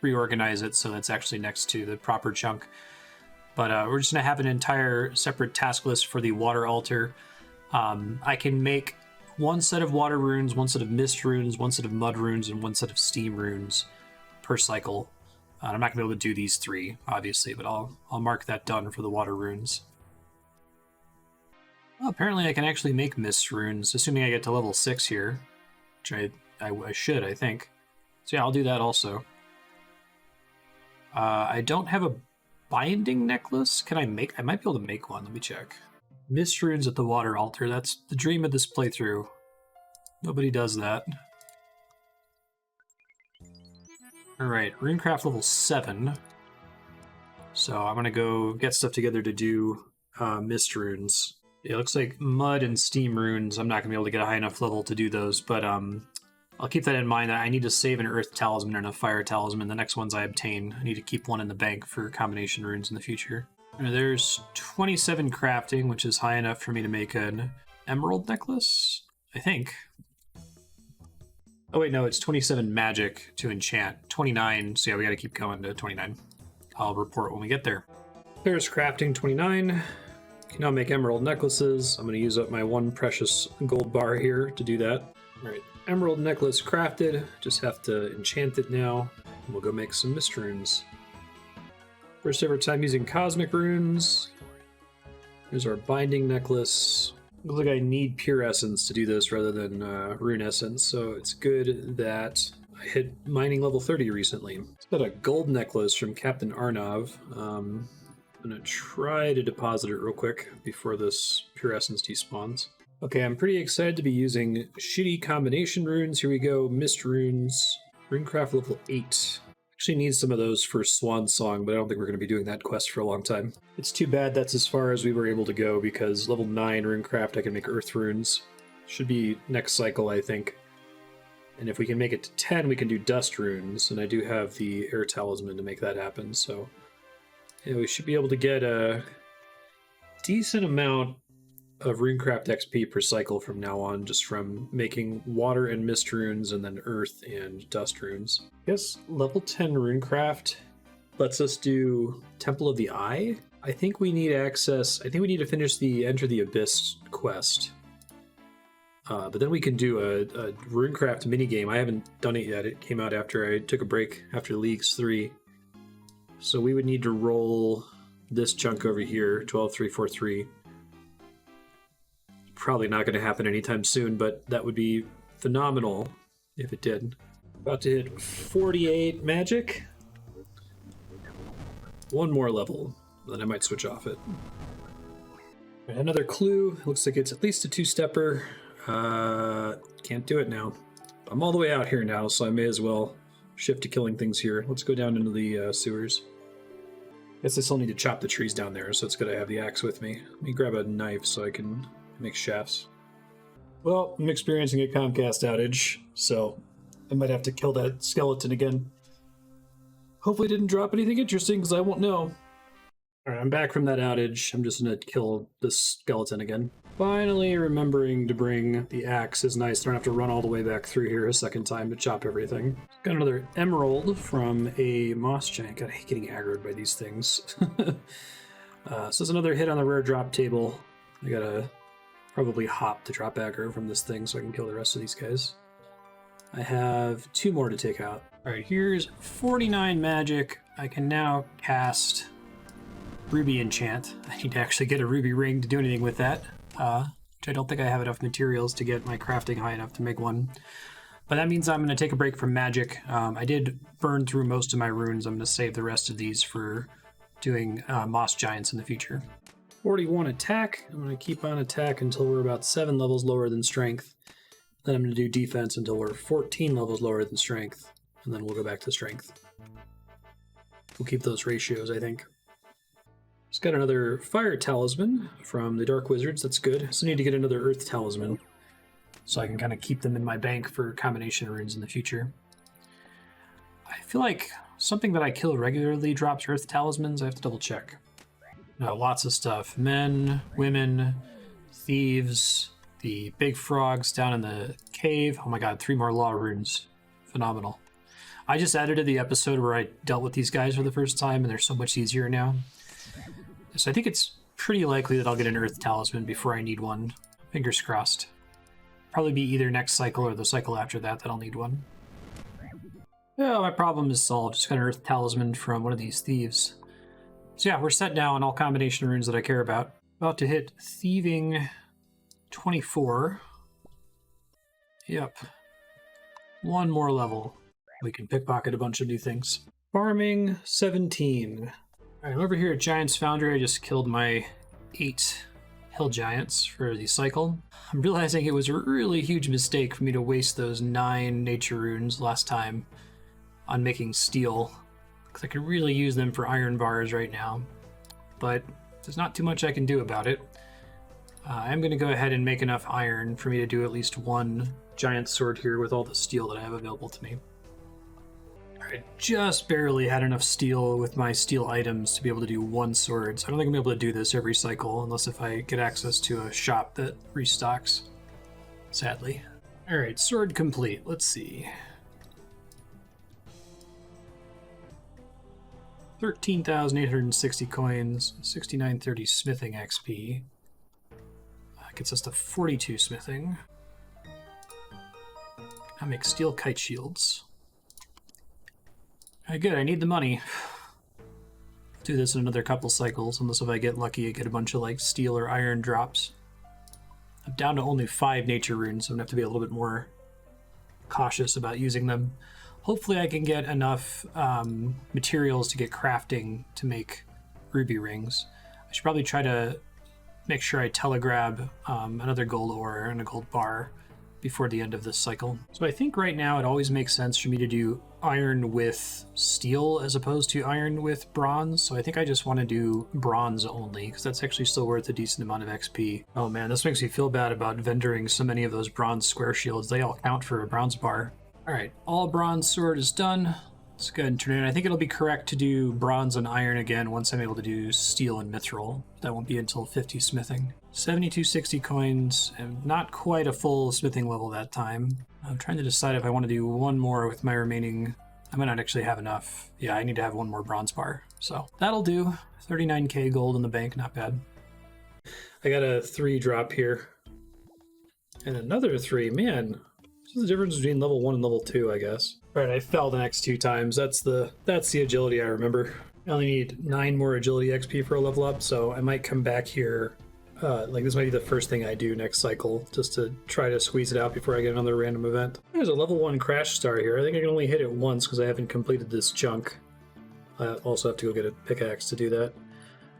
reorganize it so that's actually next to the proper chunk. But we're just gonna have an entire separate task list for the water altar. I can make 1 set of water runes, 1 set of mist runes, 1 set of mud runes, and 1 set of steam runes per cycle. I'm not gonna be able to do these 3, obviously, but I'll mark that done for the water runes. Well, apparently I can actually make mist runes, assuming I get to level 6 here, which I should, I think. So yeah, I'll do that also. I don't have a binding necklace. Can I make? I might be able to make one. Let me check. Mist runes at the water altar. That's the dream of this playthrough. Nobody does that. Alright, runecraft level 7. So I'm gonna go get stuff together to do mist runes. It looks like mud and steam runes. I'm not gonna be able to get a high enough level to do those, but I'll keep that in mind. That I need to save an earth talisman and a fire talisman. The next ones I obtain, I need to keep one in the bank for combination runes in the future. There's 27 crafting, which is high enough for me to make an emerald necklace, I think. Oh wait, no, it's 27 magic to enchant. 29, so yeah, we gotta keep going to 29. I'll report when we get there. There's crafting 29. Can now make emerald necklaces. I'm gonna use up my 1 precious gold bar here to do that. All right, emerald necklace crafted. Just have to enchant it now. And we'll go make some mist runes. First ever time using cosmic runes. Here's our binding necklace. Looks like I need pure essence to do this rather than rune essence, so it's good that I hit mining level 30 recently. It's got a gold necklace from Captain Arnav. I'm gonna try to deposit it real quick before this pure essence despawns. Okay, I'm pretty excited to be using shitty combination runes. Here we go, mist runes, runecraft level 8. Actually need some of those for Swan Song, but I don't think we're going to be doing that quest for a long time. It's too bad that's as far as we were able to go, because level 9 runecraft I can make earth runes. Should be next cycle, I think. And if we can make it to 10, we can do dust runes, and I do have the air talisman to make that happen, so yeah, we should be able to get a decent amount of runecraft XP per cycle from now on, just from making water and mist runes and then earth and dust runes. I guess level 10 runecraft lets us do Temple of the Eye. I think we need access. I think we need to finish the Enter the Abyss quest. But then we can do a runecraft minigame. I haven't done it yet. It came out after I took a break after Leagues 3. So we would need to roll this chunk over here, 12343. Probably not going to happen anytime soon, but that would be phenomenal if it did. About to hit 48 magic. 1 more level, then I might switch off it. Another clue. Looks like it's at least a 2-stepper. Can't do it now. I'm all the way out here now, so I may as well shift to killing things here. Let's go down into the sewers. Guess I still need to chop the trees down there, so it's good I have the axe with me. Let me grab a knife so I can make shafts. Well, I'm experiencing a Comcast outage, so I might have to kill that skeleton again. Hopefully it didn't drop anything interesting, because I won't know. Alright, I'm back from that outage. I'm just gonna kill this skeleton again. Finally remembering to bring the axe is nice. I don't have to run all the way back through here a second time to chop everything. Got another emerald from a moss giant. God, I hate getting aggroed by these things. So there's another hit on the rare drop table. I gotta probably hop to drop aggro from this thing so I can kill the rest of these guys. I have 2 more to take out. Alright, here's 49 magic. I can now cast Ruby Enchant. I need to actually get a ruby ring to do anything with that, which I don't think I have enough materials to get my crafting high enough to make one. But that means I'm going to take a break from magic. I did burn through most of my runes. I'm going to save the rest of these for doing moss giants in the future. 41 attack. I'm going to keep on attack until we're about 7 levels lower than strength. Then I'm going to do defense until we're 14 levels lower than strength. And then we'll go back to strength. We'll keep those ratios, I think. Just got another fire talisman from the Dark Wizards. That's good. So I need to get another earth talisman, so I can kind of keep them in my bank for combination runes in the future. I feel like something that I kill regularly drops earth talismans. I have to double check. No, lots of stuff. Men, women, thieves, the big frogs down in the cave. Oh my god, 3 more law runes. Phenomenal. I just edited the episode where I dealt with these guys for the first time, and they're so much easier now. So I think it's pretty likely that I'll get an earth talisman before I need one. Fingers crossed. Probably be either next cycle or the cycle after that I'll need one. Oh, my problem is solved. Just got an earth talisman from one of these thieves. So yeah, we're set now on all combination runes that I care about. About to hit thieving 24. Yep. 1 more level. We can pickpocket a bunch of new things. Farming 17. All right, I'm over here at Giant's Foundry. I just killed my 8 hill giants for the cycle. I'm realizing it was a really huge mistake for me to waste those 9 nature runes last time on making steel, because I could really use them for iron bars right now, but there's not too much I can do about it. I'm going to go ahead and make enough iron for me to do at least 1 giant sword here with all the steel that I have available to me. I just barely had enough steel with my steel items to be able to do 1 sword, so I don't think I'm able to do this every cycle unless if I get access to a shop that restocks, sadly. Alright, sword complete. Let's see. 13,860 coins, 6930 smithing XP. Gets us to 42 smithing. I make steel kite shields. Alright, good, I need the money. Do this in another couple cycles, unless if I get lucky I get a bunch of like steel or iron drops. I'm down to only 5 nature runes, so I'm gonna have to be a little bit more cautious about using them. Hopefully I can get enough materials to get crafting to make ruby rings. I should probably try to make sure I telegrab another gold ore and a gold bar before the end of this cycle. So I think right now it always makes sense for me to do iron with steel as opposed to iron with bronze. So I think I just want to do bronze only, because that's actually still worth a decent amount of XP. Oh man, this makes me feel bad about vendoring so many of those bronze square shields. They all count for a bronze bar. All right, all bronze sword is done. Let's go ahead and turn it in. I think it'll be correct to do bronze and iron again once I'm able to do steel and mithril. That won't be until 50 smithing. 7260 coins, and not quite a full smithing level that time. I'm trying to decide if I want to do 1 more with my remaining. I might not actually have enough. Yeah, I need to have 1 more bronze bar. So that'll do. 39k gold in the bank, not bad. I got a 3 drop here. And another 3, man. What's the difference between level 1 and level 2, I guess? Alright, I fell the next 2 times. That's the agility I remember. I only need 9 more agility XP for a level up, so I might come back here. Like this might be the first thing I do next cycle, just to try to squeeze it out before I get another random event. There's a level 1 crash star here. I think I can only hit it once because I haven't completed this chunk. I also have to go get a pickaxe to do that.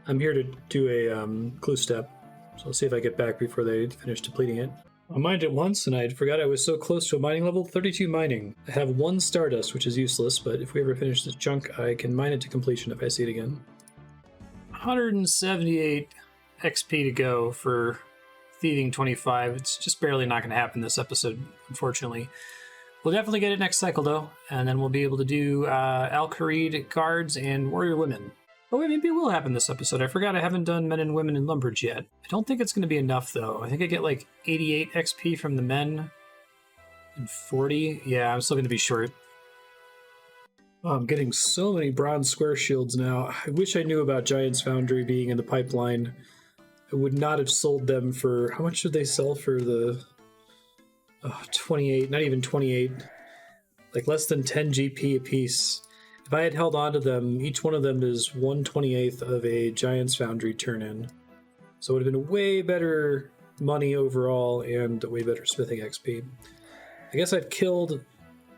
I'm here to do a clue step, so I'll see if I get back before they finish depleting it. I mined it once, and I forgot I was so close to a mining level. 32 mining. I have 1 stardust, which is useless, but if we ever finish this chunk, I can mine it to completion if I see it again. 178 XP to go for thieving 25. It's just barely not going to happen this episode, unfortunately. We'll definitely get it next cycle, though, and then we'll be able to do Al-Kharid guards and warrior women. Oh wait, maybe it will happen this episode. I forgot I haven't done men and women in Lumbridge yet. I don't think it's going to be enough, though. I think I get like 88 XP from the men and 40. Yeah, I'm still going to be short. Oh, I'm getting so many bronze square shields now. I wish I knew about Giant's Foundry being in the pipeline. I would not have sold them for... How much should they sell for the... 28, not even 28. Like less than 10 GP a piece. If I had held on to them, each one of them is 1/28th of a Giant's Foundry turn-in. So it would have been way better money overall and way better smithing XP. I guess I've killed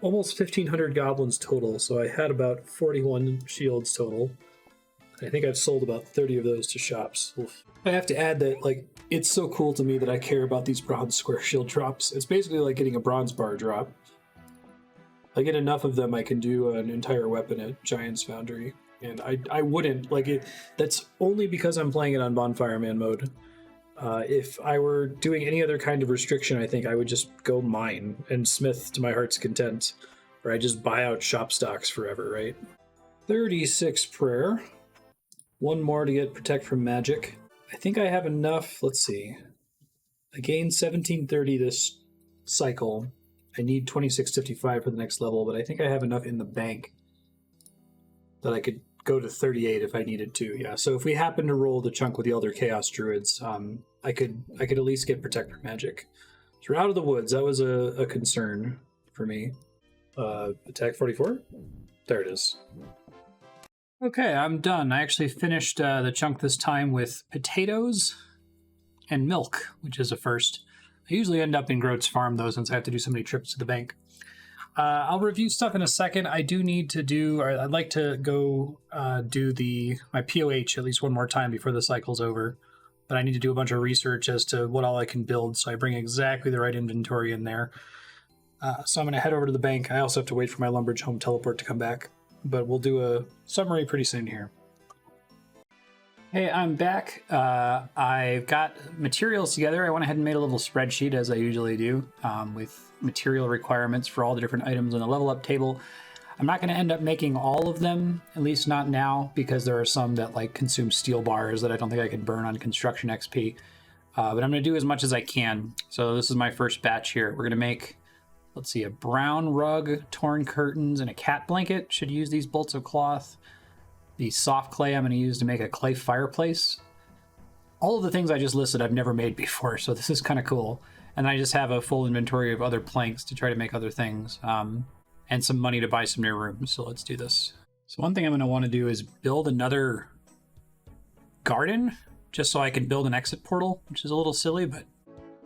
almost 1,500 goblins total, so I had about 41 shields total. I think I've sold about 30 of those to shops. Oof. I have to add that, like, it's so cool to me that I care about these bronze square shield drops. It's basically like getting a bronze bar drop. If I get enough of them, I can do an entire weapon at Giant's Foundry. And I wouldn't, like, it. That's only because I'm playing it on Bonfire Man mode. If I were doing any other kind of restriction, I think I would just go mine and smith to my heart's content. Or I just buy out shop stocks forever, right? 36 prayer. One more to get protect from magic. I think I have enough. Let's see. I gained 1730 this cycle. I need 2655 for the next level, but I think I have enough in the bank that I could go to 38 if I needed to. Yeah. So if we happen to roll the chunk with the Elder Chaos Druids, I could at least get protect from magic. So we're out of the woods. That was a concern for me. Attack 44. There it is. Okay, I'm done. I actually finished the chunk this time with potatoes and milk, which is a first. I usually end up in Groat's Farm, though, since I have to do so many trips to the bank. I'll review stuff in a second. I do need to do, or I'd like to go do my POH at least one more time before the cycle's over. But I need to do a bunch of research as to what all I can build, so I bring exactly the right inventory in there. So I'm going to head over to the bank. I also have to wait for my Lumbridge home teleport to come back. But we'll do a summary pretty soon here. Hey, I'm back. I've got materials together. I went ahead and made a little spreadsheet, as I usually do, with material requirements for all the different items on the level up table. I'm not going to end up making all of them, at least not now, because there are some that like consume steel bars that I don't think I can burn on construction XP. But I'm going to do as much as I can. So this is my first batch here. We're going to make, let's see, a brown rug, torn curtains, and a cat blanket. Should use these bolts of cloth. The soft clay I'm going to use to make a clay fireplace. All of the things I just listed I've never made before, so this is kind of cool. And I just have a full inventory of other planks to try to make other things. And some money to buy some new rooms, so let's do this. So one thing I'm going to want to do is build another garden, just so I can build an exit portal, which is a little silly, but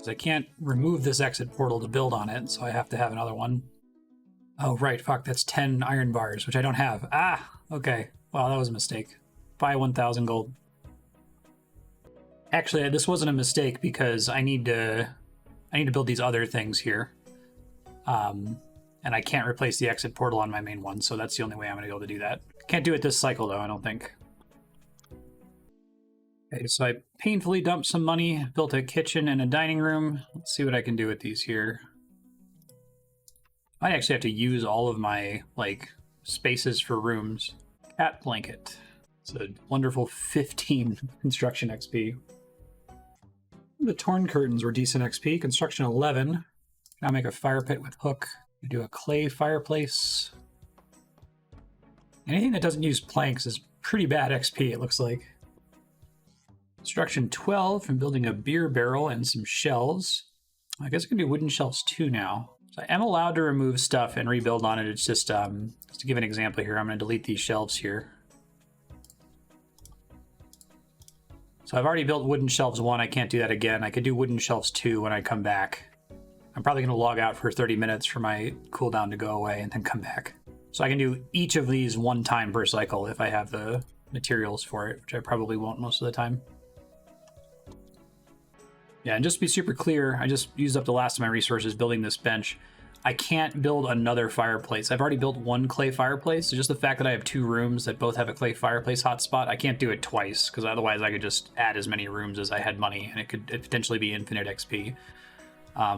I can't remove this exit portal to build on it, so I have to have another one. Oh, right, fuck, that's 10 iron bars, which I don't have. Ah, okay. Wow, that was a mistake. Buy 1,000 gold. Actually, this wasn't a mistake because I need to build these other things here. And I can't replace the exit portal on my main one, so that's the only way I'm going to be able to do that. Can't do it this cycle, though, I don't think. Okay, so I painfully dumped some money, built a kitchen and a dining room. Let's see what I can do with these here. I actually have to use all of my, like, spaces for rooms. Cat blanket. It's a wonderful 15 construction XP. The torn curtains were decent XP. Construction 11. Now make a fire pit with hook. Do a clay fireplace. Anything that doesn't use planks is pretty bad XP, it looks like. Construction 12 from building a beer barrel and some shelves. I guess I can do wooden shelves too now. So I am allowed to remove stuff and rebuild on it. It's just to give an example here, I'm going to delete these shelves here. So I've already built wooden shelves 1. I can't do that again. I could do wooden shelves 2 when I come back. I'm probably going to log out for 30 minutes for my cooldown to go away and then come back. So I can do each of these one time per cycle if I have the materials for it, which I probably won't most of the time. Yeah, and just to be super clear, I just used up the last of my resources building this bench. I can't build another fireplace. I've already built one clay fireplace, so just the fact that I have 2 rooms that both have a clay fireplace hotspot, I can't do it twice, because otherwise I could just add as many rooms as I had money, and it could potentially be infinite XP.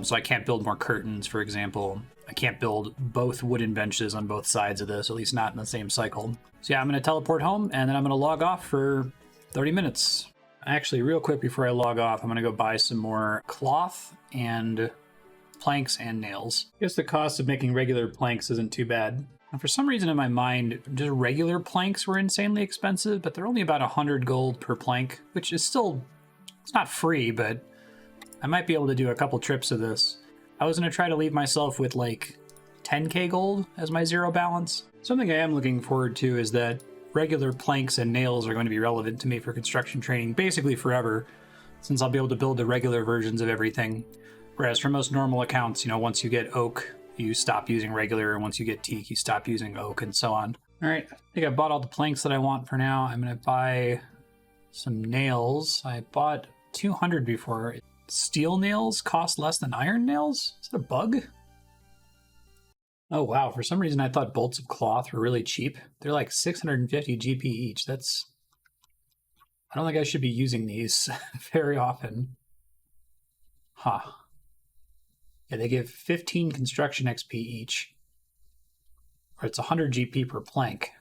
So I can't build more curtains, for example. I can't build both wooden benches on both sides of this, at least not in the same cycle. So yeah, I'm going to teleport home, and then I'm going to log off for 30 minutes. Actually, real quick before I log off, I'm going to go buy some more cloth and planks and nails. I guess the cost of making regular planks isn't too bad. And for some reason in my mind, just regular planks were insanely expensive, but they're only about 100 gold per plank, which is still, it's not free, but I might be able to do a couple trips of this. I was going to try to leave myself with like 10k gold as my zero balance. Something I am looking forward to is that regular planks and nails are going to be relevant to me for construction training basically forever, since I'll be able to build the regular versions of everything. Whereas for most normal accounts, you know, once you get oak, you stop using regular, and once you get teak, you stop using oak, and so on. All right, I think I bought all the planks that I want for now. I'm going to buy some nails. I bought 200 before. Steel nails cost less than iron nails? Is that a bug? Oh wow, for some reason I thought bolts of cloth were really cheap. They're like 650 GP each. I don't think I should be using these very often. Huh. Yeah, they give 15 construction XP each. Or it's 100 GP per plank.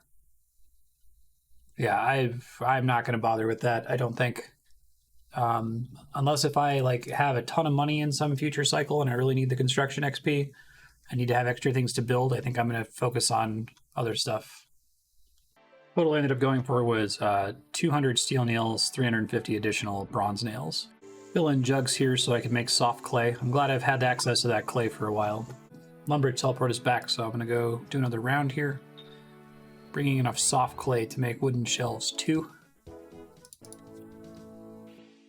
Yeah, I'm not going to bother with that, I don't think. Unless if I like have a ton of money in some future cycle and I really need the construction XP, I need to have extra things to build, I think I'm going to focus on other stuff. Total I ended up going for was 200 steel nails, 350 additional bronze nails. Fill in jugs here so I can make soft clay. I'm glad I've had access to that clay for a while. Lumber teleport is back, so I'm going to go do another round here. Bringing enough soft clay to make wooden shelves too.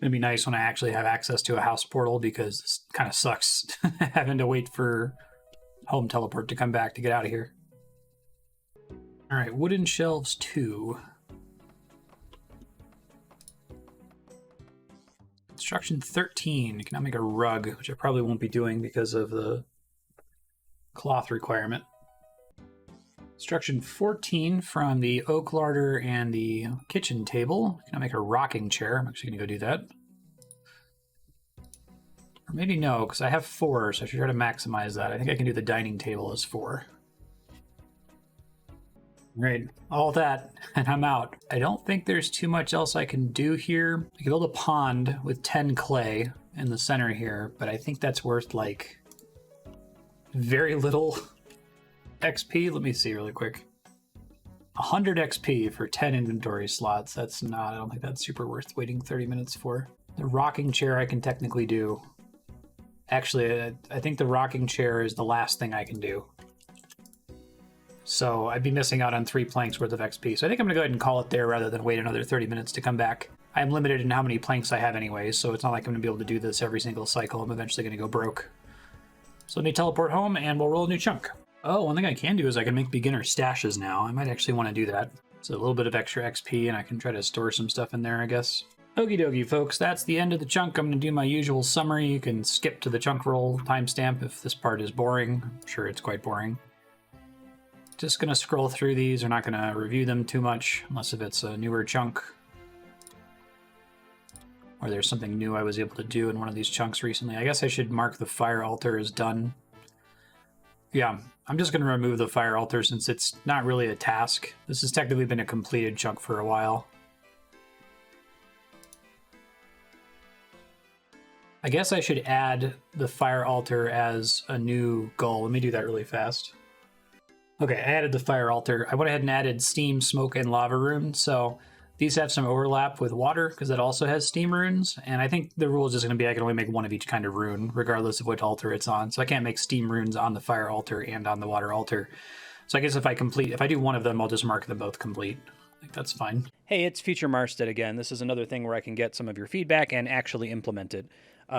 It'd be nice when I actually have access to a house portal, because this kind of sucks having to wait for home teleport to come back to get out of here. All right, wooden shelves 2. Construction 13. You can now make a rug, which I probably won't be doing because of the cloth requirement. Construction 14 from the oak larder and the kitchen table. You can now make a rocking chair. I'm actually going to go do that. Or maybe no, because I have 4, so I should try to maximize that. I think I can do the dining table as 4. Great, all that, and I'm out. I don't think there's too much else I can do here. I can build a pond with 10 clay in the center here, but I think that's worth, like, very little XP. Let me see really quick. 100 XP for 10 inventory slots. That's not, I don't think that's super worth waiting 30 minutes for. The rocking chair I can technically do. Actually, I think the rocking chair is the last thing I can do. So I'd be missing out on 3 planks worth of XP. So I think I'm going to go ahead and call it there rather than wait another 30 minutes to come back. I'm limited in how many planks I have anyway, so it's not like I'm going to be able to do this every single cycle. I'm eventually going to go broke. So let me teleport home and we'll roll a new chunk. Oh, one thing I can do is I can make beginner stashes now. I might actually want to do that. It's a little bit of extra XP and I can try to store some stuff in there, I guess. Okie dokie, folks, that's the end of the chunk. I'm going to do my usual summary. You can skip to the chunk roll timestamp if this part is boring. I'm sure it's quite boring. Just going to scroll through these. We're not going to review them too much, unless if it's a newer chunk. Or there's something new I was able to do in one of these chunks recently. I guess I should mark the fire altar as done. Yeah, I'm just going to remove the fire altar since it's not really a task. This has technically been a completed chunk for a while. I guess I should add the fire altar as a new goal. Let me do that really fast. Okay, I added the fire altar. I went ahead and added steam, smoke, and lava runes. So these have some overlap with water because it also has steam runes. And I think the rule is just going to be I can only make one of each kind of rune, regardless of what altar it's on. So I can't make steam runes on the fire altar and on the water altar. So I guess if I do one of them, I'll just mark them both complete. I think that's fine. Hey, it's Future Marstead again. This is another thing where I can get some of your feedback and actually implement it.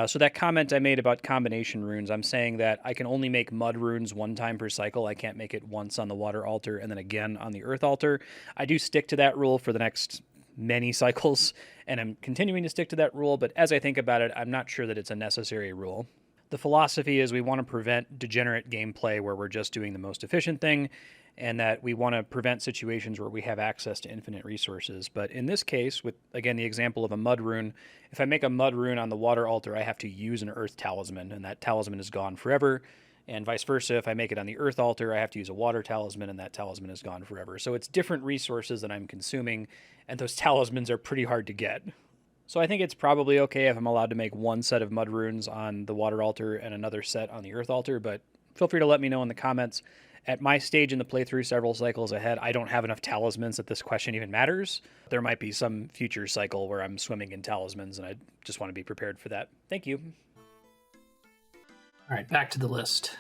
So that comment I made about combination runes, I'm saying that I can only make mud runes 1 time per cycle. I can't make it once on the water altar and then again on the earth altar. I do stick to that rule for the next many cycles, and I'm continuing to stick to that rule, but as I think about it, I'm not sure that it's a necessary rule. The philosophy is we want to prevent degenerate gameplay where we're just doing the most efficient thing, and that we want to prevent situations where we have access to infinite resources. But in this case, with, again, the example of a mud rune, if I make a mud rune on the water altar, I have to use an earth talisman, and that talisman is gone forever. And vice versa, if I make it on the earth altar, I have to use a water talisman, and that talisman is gone forever. So it's different resources that I'm consuming, and those talismans are pretty hard to get. So I think it's probably okay if I'm allowed to make 1 set of mud runes on the water altar and another set on the earth altar, but feel free to let me know in the comments. At my stage in the playthrough, several cycles ahead, I don't have enough talismans that this question even matters. There might be some future cycle where I'm swimming in talismans, and I just want to be prepared for that. Thank you. All right, back to the list.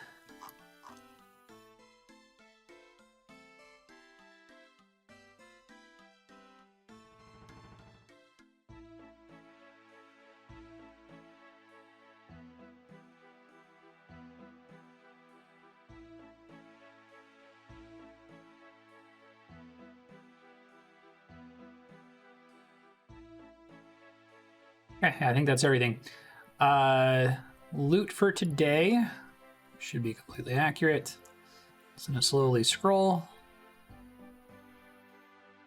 Okay, I think that's everything. Loot for today should be completely accurate. Just gonna slowly scroll.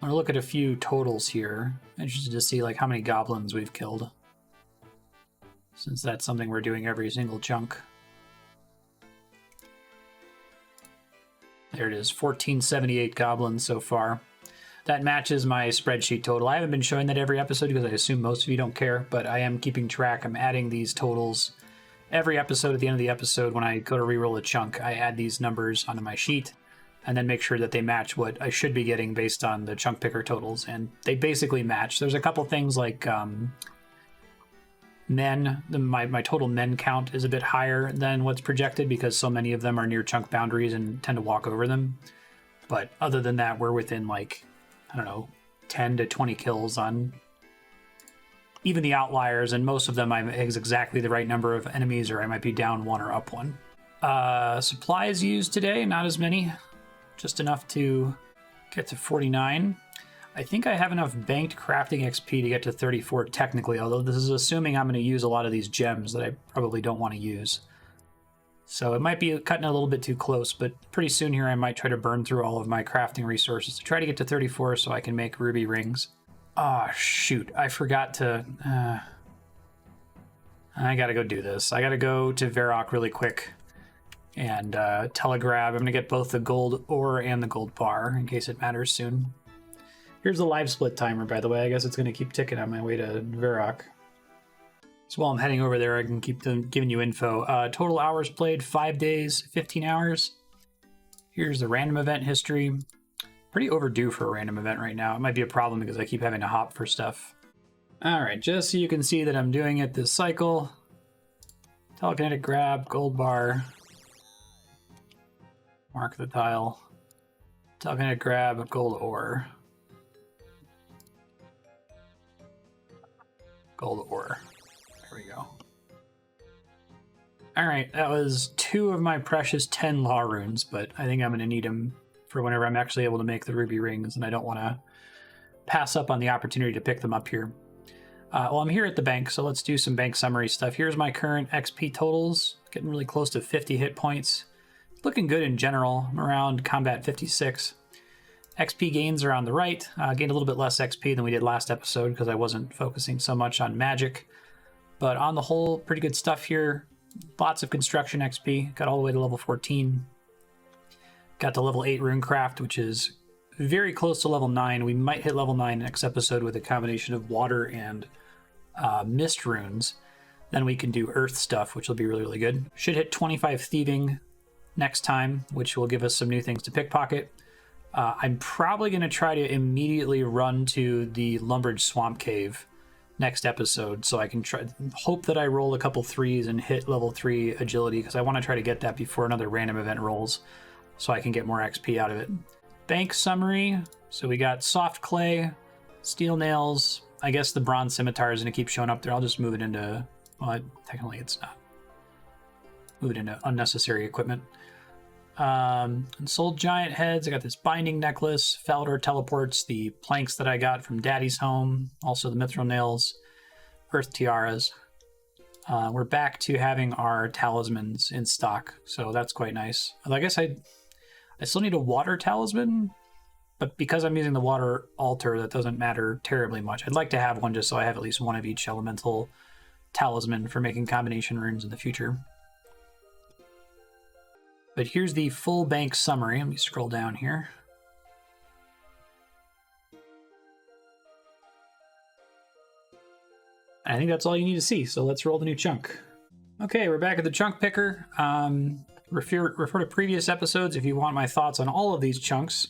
I'm gonna look at a few totals here. Interested to see like how many goblins we've killed, since that's something we're doing every single chunk. There it is, 1478 goblins so far. That matches my spreadsheet total. I haven't been showing that every episode because I assume most of you don't care, but I am keeping track. I'm adding these totals every episode. At the end of the episode, when I go to reroll a chunk, I add these numbers onto my sheet and then make sure that they match what I should be getting based on the chunk picker totals. And they basically match. There's a couple things like men. My total men count is a bit higher than what's projected because so many of them are near chunk boundaries and tend to walk over them. But other than that, we're within like, I don't know, 10 to 20 kills on even the outliers, and most of them I'm exactly the right number of enemies, or I might be down one or up one. Supplies used today, not as many, just enough to get to 49. I think I have enough banked crafting XP to get to 34 technically, although this is assuming I'm going to use a lot of these gems that I probably don't want to use. So it might be cutting a little bit too close, but pretty soon here I might try to burn through all of my crafting resources to try to get to 34 so I can make ruby rings. Ah, shoot. I forgot to... I gotta go do this. I gotta go to Varrock really quick and telegrab. I'm gonna get both the gold ore and the gold bar in case it matters soon. Here's the live split timer, by the way. I guess it's gonna keep ticking on my way to Varrock. So while I'm heading over there, I can keep giving you info. Total hours played, 5 days, 15 hours. Here's the random event history. Pretty overdue for a random event right now. It might be a problem because I keep having to hop for stuff. All right, just so you can see that I'm doing it this cycle. Telekinetic grab, gold bar. Mark the tile. Telekinetic grab, gold ore. Gold ore. There we go. All right, that was 2 of my precious 10 law runes, but I think I'm going to need them for whenever I'm actually able to make the ruby rings, and I don't want to pass up on the opportunity to pick them up here. Well, I'm here at the bank, so let's do some bank summary stuff. Here's my current XP totals, getting really close to 50 hit points. Looking good in general. I'm around combat 56. XP gains are on the right. Gained a little bit less XP than we did last episode because I wasn't focusing so much on magic. But on the whole, pretty good stuff here. Lots of construction XP. Got all the way to level 14. Got to level 8 runecraft, which is very close to level 9. We might hit level 9 next episode with a combination of water and mist runes. Then we can do earth stuff, which will be really, really good. Should hit 25 thieving next time, which will give us some new things to pickpocket. I'm probably going to try to immediately run to the Lumbridge Swamp Cave next episode, so I can hope that I roll a couple 3s and hit level 3 agility, because I want to try to get that before another random event rolls, so I can get more XP out of it. Bank summary. So we got soft clay, steel nails. I guess the bronze scimitar is going to keep showing up there. I'll just move it into... Well, technically it's not. Move it into unnecessary equipment. And sold giant heads. I got this binding necklace, Falador teleports, the planks that I got from Daddy's home, also the mithril nails, earth tiaras. We're back to having our talismans in stock, so that's quite nice. I guess I still need a water talisman, but because I'm using the water altar, that doesn't matter terribly much. I'd like to have one just so I have at least one of each elemental talisman for making combination runes in the future. But here's the full bank summary. Let me scroll down here. I think that's all you need to see, so let's roll the new chunk. Okay, we're back at the chunk picker. Refer to previous episodes if you want my thoughts on all of these chunks.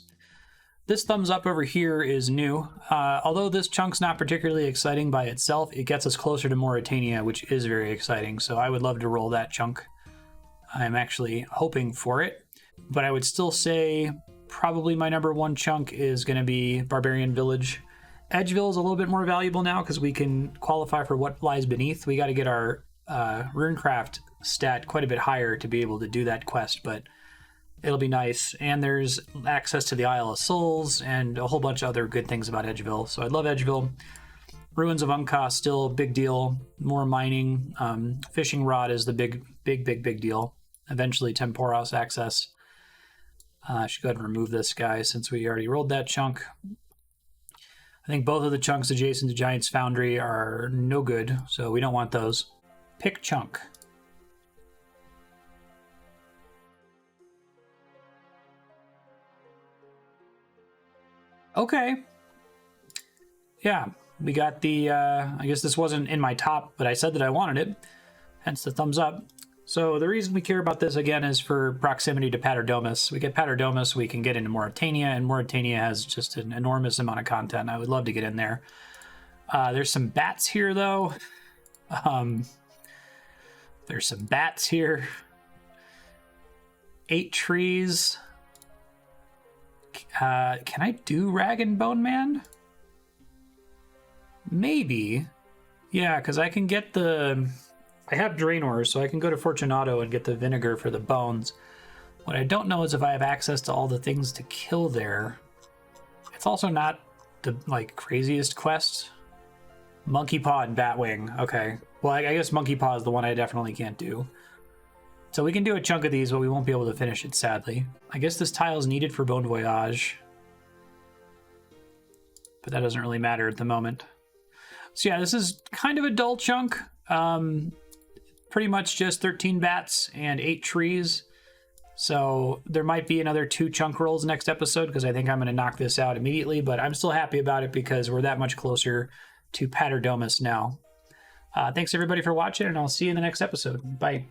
This thumbs up over here is new. Although this chunk's not particularly exciting by itself, it gets us closer to Mauritania, which is very exciting, so I would love to roll that chunk. I'm actually hoping for it, but I would still say probably my number 1 chunk is going to be Barbarian Village. Edgeville is a little bit more valuable now because we can qualify for what lies beneath. We got to get our runecraft stat quite a bit higher to be able to do that quest, but it'll be nice. And there's access to the Isle of Souls and a whole bunch of other good things about Edgeville, so I love Edgeville. Ruins of Uncas, still a big deal. More mining. Fishing rod is the big deal. Eventually Temporos access. I should go ahead and remove this guy since we already rolled that chunk. I think both of the chunks adjacent to Giant's Foundry are no good, so we don't want those. Pick chunk. Okay. Yeah, we got the, I guess this wasn't in my top, but I said that I wanted it, hence the thumbs up. So the reason we care about this, again, is for proximity to Paterdomus. We get Paterdomus, we can get into Mauritania, and Mauritania has just an enormous amount of content. I would love to get in there. There's some bats here, though. There's some bats here. 8 trees. Can I do Rag and Bone Man? Maybe. Yeah, because I can get the... I have Draenor, so I can go to Fortunato and get the vinegar for the bones. What I don't know is if I have access to all the things to kill there. It's also not the, like, craziest quest. Monkey Paw and Batwing. Okay. Well, I guess Monkey Paw is the one I definitely can't do. So we can do a chunk of these, but we won't be able to finish it, sadly. I guess this tile is needed for Bon Voyage. But that doesn't really matter at the moment. So yeah, this is kind of a dull chunk. Pretty much just 13 bats and 8 trees. So there might be another 2 chunk rolls next episode because I think I'm going to knock this out immediately, but I'm still happy about it because we're that much closer to Paterdomus now. Thanks everybody for watching, and I'll see you in the next episode. Bye.